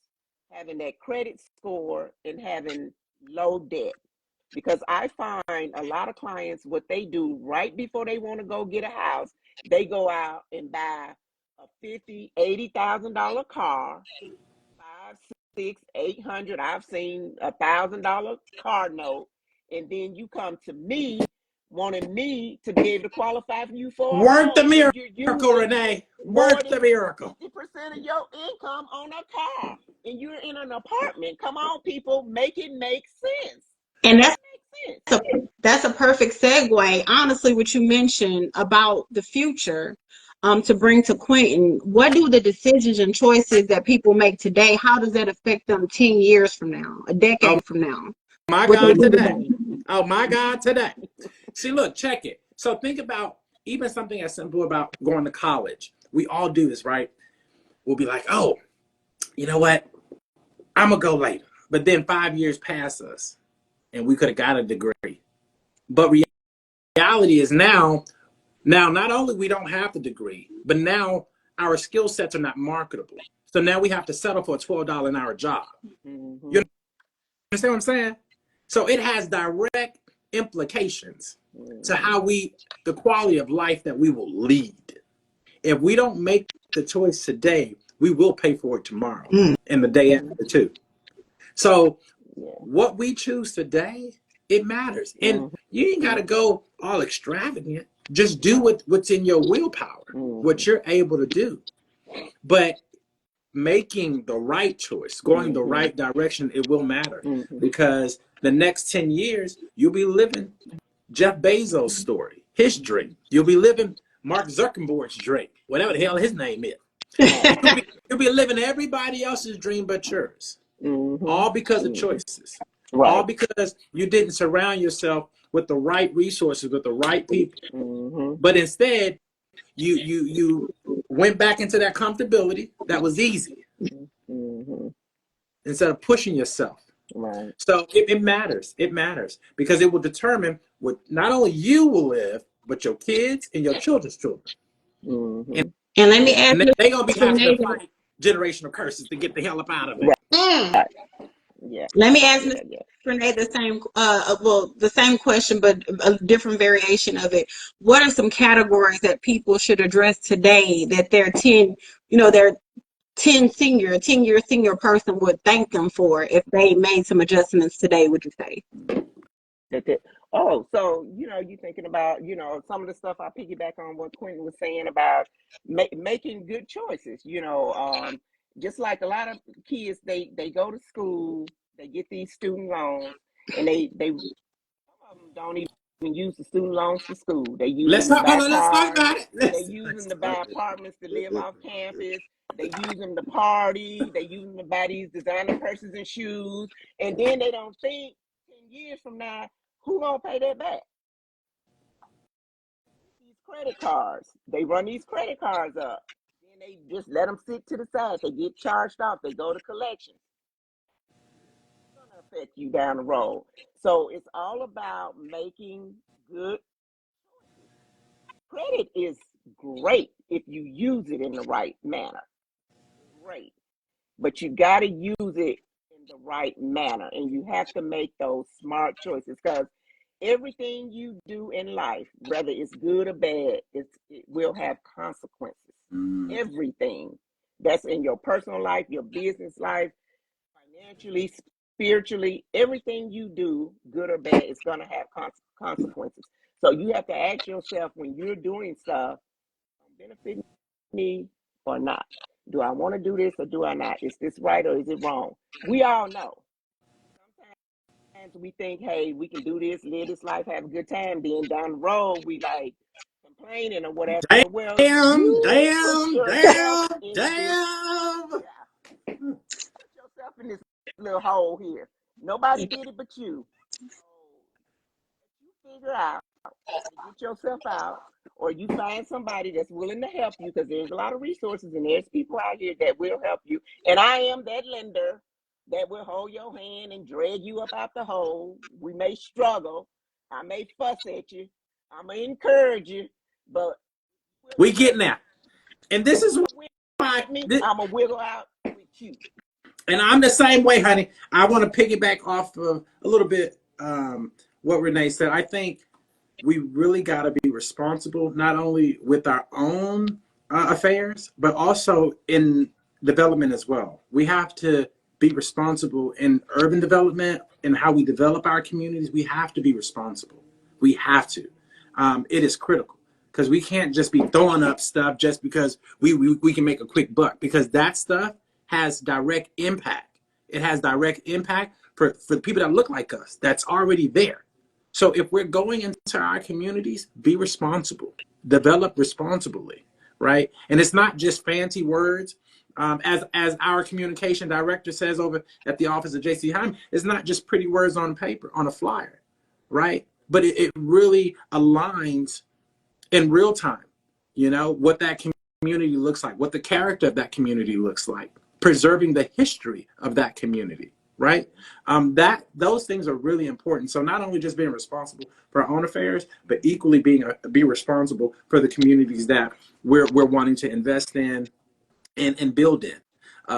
having that credit score, and having low debt. Because I find a lot of clients, what they do right before they want to go get a house, they go out and buy a $50,000-$80,000 car, 5, 6, 800. I've seen $1,000 car note, and then you come to me wanting me to be able to qualify for you for a Work the home when you're miracle, using Renee. more Work than the miracle. 50% of your income on a car, and you're in an apartment. Come on, people, make it make sense. And Make it make sense. that's a perfect segue. Honestly, what you mentioned about the future, to bring to Quentin. What do the decisions and choices that people make today, how does that affect them 10 years from now, a Oh decade from now? my What they God, do today. today? Oh my God, today. See, look, check it. So think about even something as simple about going to college. We all do this, right? We'll be like, oh, you know what? I'm gonna go later. But then 5 years pass us and we could have got a degree. But reality is now not only we don't have the degree, but now our skill sets are not marketable. So now we have to settle for a $12 an hour job. Mm-hmm. You understand what I'm saying? So it has direct implications to how the quality of life that we will lead. If we don't make the choice today, we will pay for it tomorrow and the day after too. So what we choose today, it matters. And you ain't got to go all extravagant. Just do what's in your willpower, what you're able to do. But making the right choice, going the right direction, it will matter because the next 10 years, you'll be living Jeff Bezos' story, his dream. You'll be living Mark Zuckerberg's dream, whatever the hell his name is. You'll be living everybody else's dream but yours. All because of choices. Right. All because you didn't surround yourself with the right resources, with the right people. But instead, you went back into that comfortability that was easy instead of pushing yourself. Right. So it matters. It matters because it will determine what not only you will live, but your kids and your children's children. And let me ask you, they're going to be having to fight generational curses to get the hell up out of it. Right. Yeah. Let me ask Renee the same, the same question, but a different variation of it. What are some categories that people should address today that their 10 10-year senior person would thank them for if they made some adjustments today, would you say? Oh, so, you're thinking about, some of the stuff I piggyback on what Quentin was saying about making good choices, just like a lot of kids, they go to school, they get these student loans, and they some of them don't even use the student loans for school. They use them to buy cars. They use them to buy apartments to live off campus. They use them to party. They use them to buy these designer purses and shoes. And then they don't think 10 years from now, who gonna pay that back? These credit cards. They run these credit cards up. Then they just let them sit to the side. They get charged off. They go to collections. It's gonna affect you down the road. So it's all about making good choices. Credit is great if you use it in the right manner. Great. But you got to use it in the right manner, and you have to make those smart choices because everything you do in life, whether it's good or bad, it will have consequences. Everything that's in your personal life, your business life, financially, spiritually, everything you do, good or bad, is going to have consequences. So you have to ask yourself when you're doing stuff, benefit me or not? Do I want to do this or do I not? Is this right or is it wrong? We all know. Sometimes we think, hey, we can do this, live this life, have a good time. Then down the road, we like complaining or whatever. Well, you put yourself in this. Yeah, put yourself in this little hole here. Nobody did it but you. So you figure out how to get yourself out, or you find somebody that's willing to help you because there's a lot of resources and there's people out here that will help you. And I am that lender that will hold your hand and drag you up out the hole. We may struggle. I may fuss at you. I'm going to encourage you, but we getting there. And this is why I'm going to wiggle out with you. And I'm the same way, honey. I want to piggyback off of a little bit what Renee said. I think we really got to be responsible, not only with our own affairs, but also in development as well. We have to be responsible in urban development and how we develop our communities. We have to be responsible. We have to. It is critical because we can't just be throwing up stuff just because we can make a quick buck, because that stuff has direct impact. It has direct impact for the people that look like us, that's already there. So if we're going into our communities, be responsible, develop responsibly. right? And it's not just fancy words. As our communication director says over at the office of JC Hyman, it's not just pretty words on paper, on a flyer, right? But it really aligns in real time, what that community looks like, what the character of that community looks like, preserving the history of that community, right? Those things are really important. So not only just being responsible for our own affairs, but equally be responsible for the communities that we're wanting to invest in and build in,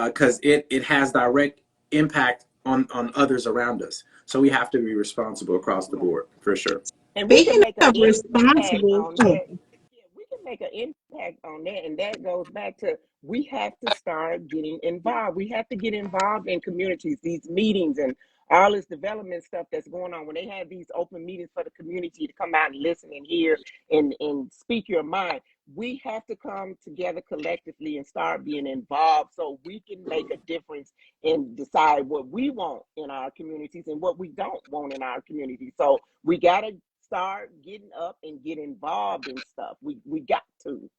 because it has direct impact on others around us. So we have to be responsible across the board, for sure. And we can Speaking make an of impact responsible, on that. Yeah, we can make an impact on that. And that goes back to we have to start getting involved. We have to get involved in communities, these meetings and all this development stuff that's going on. When they have these open meetings for the community to come out and listen and hear and speak your mind, we have to come together collectively and start being involved so we can make a difference and decide what we want in our communities and what we don't want in our communities. So we got to start getting up and get involved in stuff. We got to.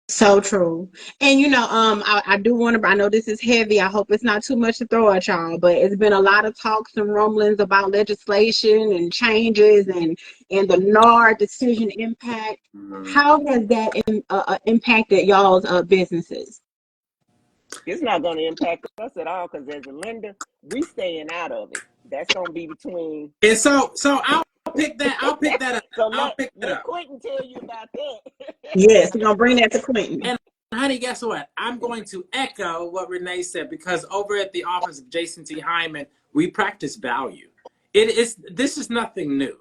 so true. And I do want to, I know this is heavy. I hope it's not too much to throw at y'all, but it's been a lot of talks and rumblings about legislation and changes and the NAR decision impact. How has that impacted y'all's businesses? It's not going to impact us at all because as a lender, we staying out of it. That's going to be between. And so I'll pick that up. So I'll pick that let up. Quentin tell you about that. Yes, we're gonna bring that to Quentin. And honey, guess what? I'm going to echo what Renee said, because over at the office of Jason T. Hyman, we practice value. This is nothing new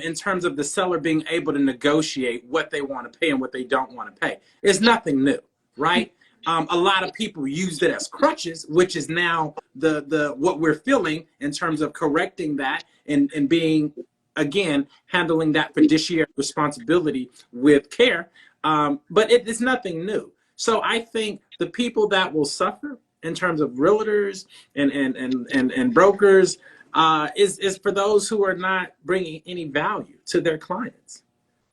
in terms of the seller being able to negotiate what they want to pay and what they don't want to pay. It's nothing new, right? A lot of people used it as crutches, which is now the what we're feeling in terms of correcting that and being, again, handling that fiduciary responsibility with care. But it's nothing new. So I think the people that will suffer in terms of realtors and brokers is for those who are not bringing any value to their clients.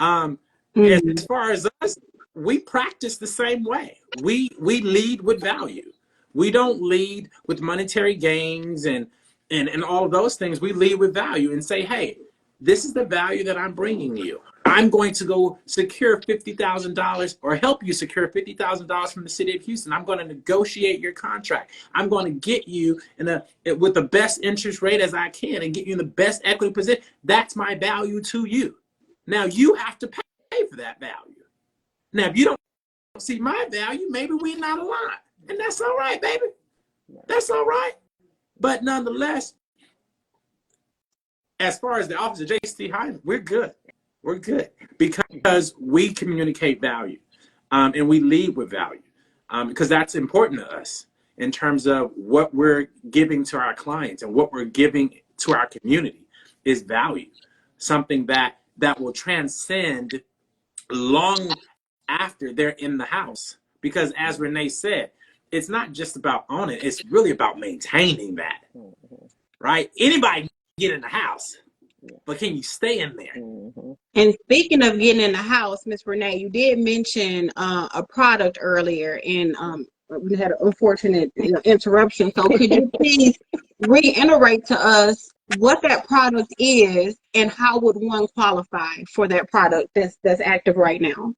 As far as us, we practice the same way. We lead with value. We don't lead with monetary gains and all of those things. We lead with value and say, hey, this is the value that I'm bringing you. I'm going to go secure $50,000 or help you secure $50,000 from the city of Houston. I'm going to negotiate your contract. I'm going to get you with the best interest rate as I can and get you in the best equity position. That's my value to you. Now you have to pay for that value. Now, if you don't see my value, maybe we're not aligned. And that's all right, baby. That's all right. But nonetheless, as far as the office of JC Hyman, we're good. We're good because we communicate value and we lead with value because that's important to us in terms of what we're giving to our clients and what we're giving to our community is value, something that will transcend long after they're in the house. Because as Renee said, it's not just about owning, it's really about maintaining that, right? Anybody can get in the house, but can you stay in there? And speaking of getting in the house, Miss Renee, you did mention a product earlier, and we had an unfortunate interruption. So could you please reiterate to us what that product is and how would one qualify for that product that's active right now?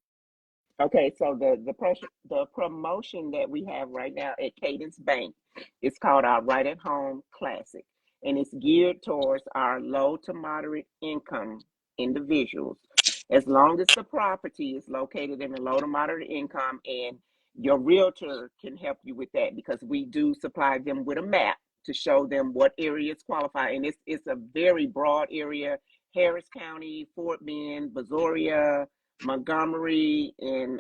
Okay, so the promotion that we have right now at Cadence Bank is called our Right at Home Classic, and it's geared towards our low to moderate income individuals. As long as the property is located in the low to moderate income, and your realtor can help you with that because we do supply them with a map to show them what areas qualify, and it's a very broad area: Harris County, Fort Bend, Brazoria, Montgomery, and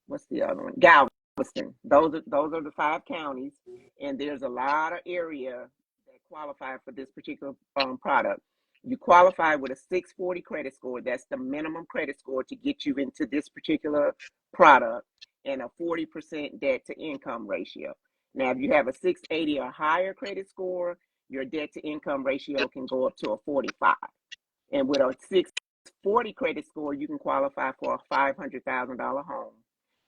what's the other one? Galveston. Those are the 5 counties, and there's a lot of area that qualify for this particular product. You qualify with a 640 credit score. That's the minimum credit score to get you into this particular product, and a 40% debt to income ratio. Now, if you have a 680 or higher credit score, your debt to income ratio can go up to a 45. And with a 640 credit score, you can qualify for a $500,000 home.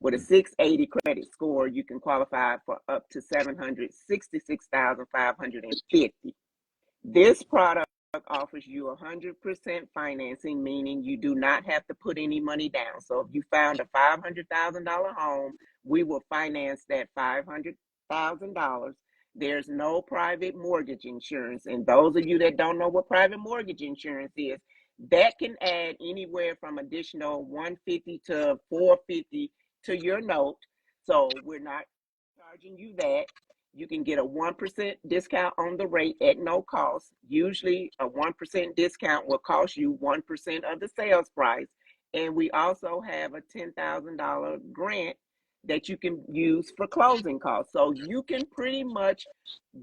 With a 680 credit score, you can qualify for up to $766,550. This product offers you 100% financing, meaning you do not have to put any money down. So if you found a $500,000 home, we will finance that $500,000. There's no private mortgage insurance. And those of you that don't know what private mortgage insurance is, that can add anywhere from additional $150 to $450 to your note. So we're not charging you that. You can get a 1% discount on the rate at no cost. Usually a 1% discount will cost you 1% of the sales price. And we also have a $10,000 grant that you can use for closing costs. So you can pretty much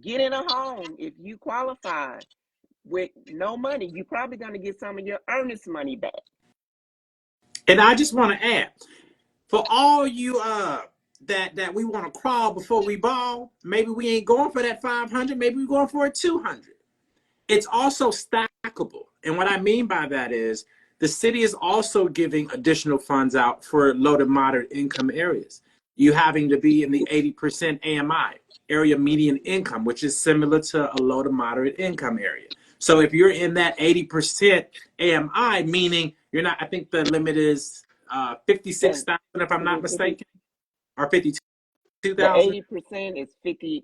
get in a home if you qualify with no money. You're probably going to get some of your earnest money back. And I just want to add, for all you that we want to crawl before we ball, maybe we ain't going for that 500, maybe we're going for a 200. It's also stackable. And what I mean by that is the city is also giving additional funds out for low to moderate income areas. You having to be in the 80% AMI, area median income, which is similar to a low to moderate income area. So if you're in that 80% AMI, meaning you're not, I think the limit is 56,000 if I'm not mistaken, or 52,000. The 80% is 50.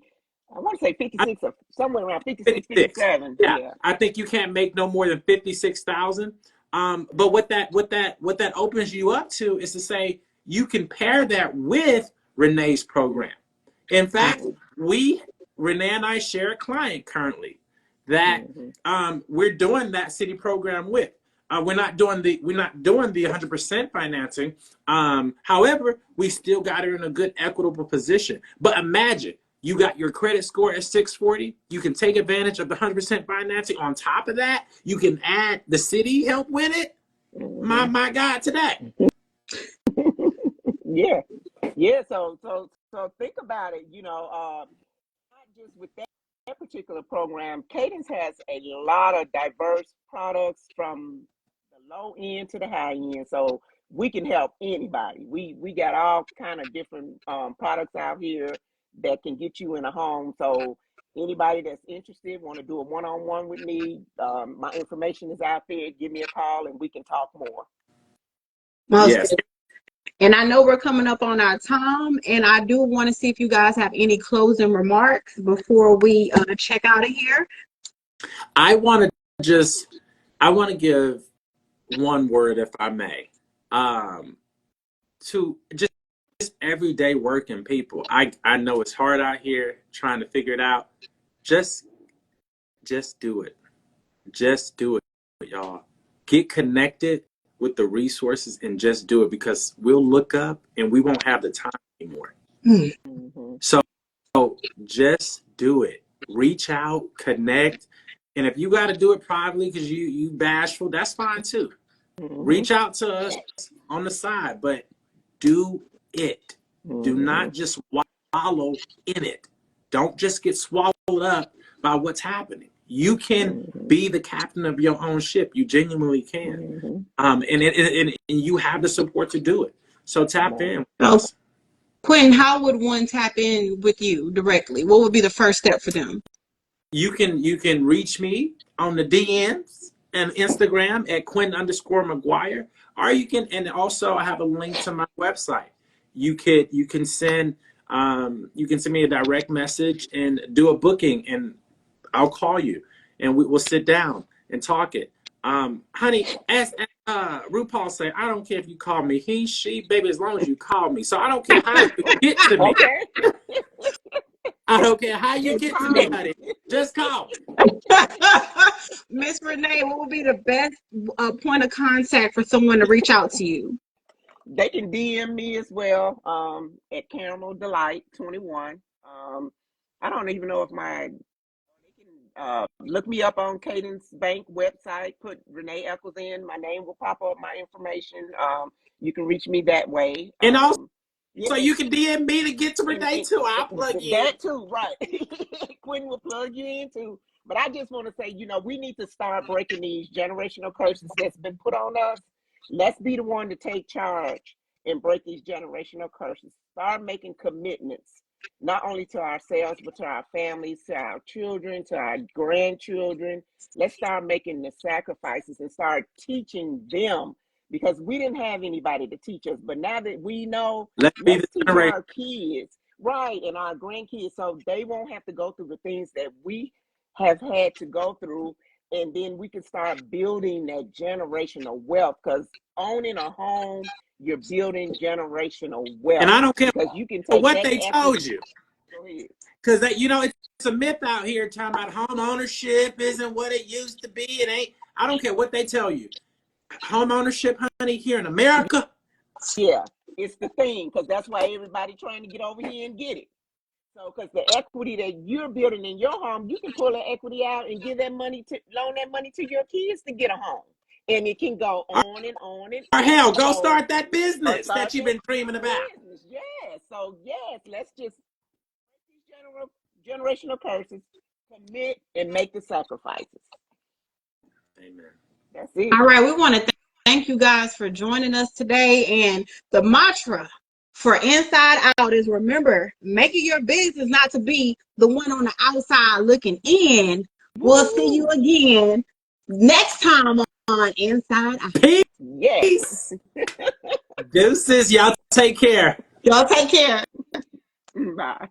I want to say 56 or somewhere around 56, 57. Yeah. I think you can't make no more than 56,000. But what that opens you up to is to say you can pair that with Renee's program. In fact, Renee and I share a client currently that we're doing that city program with. We're not doing the 100% financing. However, we still got her in a good equitable position. But imagine you got your credit score at 640. You can take advantage of the 100% financing. On top of that, you can add the city help with it. My God, to that. Yeah. So think about it. Not just with that particular program, Cadence has a lot of diverse products from the low end to the high end. So we can help anybody. We got all kind of different products out here that can get you in a home. So anybody that's interested, want to do a one-on-one with me, my information is out there. Give me a call and we can talk more. Yes. And I know we're coming up on our time, and I do want to see if you guys have any closing remarks before we check out of here. I want to give one word, if I may, to just everyday working people. I know it's hard out here trying to figure it out. Just do it. Just do it, y'all. Get connected with the resources and just do it, because we'll look up and we won't have the time anymore. So just do it. Reach out, connect. And if you got to do it privately because you bashful, that's fine too. Reach out to us on the side, but do it. Do not just wallow in it. Don't just get swallowed up by what's happening. You can be the captain of your own ship. You genuinely can. And you have the support to do it. So tap in. Quentin, how would one tap in with you directly? What would be the first step for them? You can reach me on the DMs and Instagram at Quentin_McGuire, or you can, and also I have a link to my website. You can send me a direct message and do a booking, and I'll call you and we'll sit down and talk it. Honey, as RuPaul say, I don't care if you call me he, she, baby, as long as you call me. So I don't care how you get to me. Okay. I don't care how you get to me, honey. Just call. Miss Renee, what would be the best point of contact for someone to reach out to you? They can DM me as well at Caramel Delight 21. I don't even know if they can look me up on Cadence Bank website, put Renee Eccles in, my name will pop up, my information. You can reach me that way. And also, so you can DM me to get to Renee too. I'll plug you in. That too, right. Quentin will plug you into But I just want to say, you know, we need to start breaking these generational curses that's been put on us. Let's be the one to take charge and break these generational curses. Start making commitments, not only to ourselves, but to our families, to our children, to our grandchildren. Let's start making the sacrifices and start teaching them, because we didn't have anybody to teach us. But now that we know, Let's be the let's teach generation. our kids, right, and our grandkids, so they won't have to go through the things that we have had to go through. And then we can start building that generational wealth, because owning a home, you're building generational wealth, And I don't care because you can take what that they told you. Go ahead. Because that, you know, it's a myth out here talking about home ownership isn't what it used to be. It ain't. I don't care what they tell you. Home ownership, honey, here in America. Yeah, it's the thing, because that's why everybody trying to get over here and get it. So, because the equity that you're building in your home, you can pull that equity out and give that money to loan that money to your kids to get a home, and it can go on and on and Or on. hell, go So, start that or business start that you've that been dreaming about. business. Yeah. So yes, let's just break these generational curses, commit, and make the sacrifices. Amen. That's it. All right, we want to thank you guys for joining us today. And the mantra for Inside Out is, remember, make it your business not to be the one on the outside looking in. We'll see you again next time on Inside Out. Peace. Yes. Deuces. Y'all take care. Y'all take care. Bye.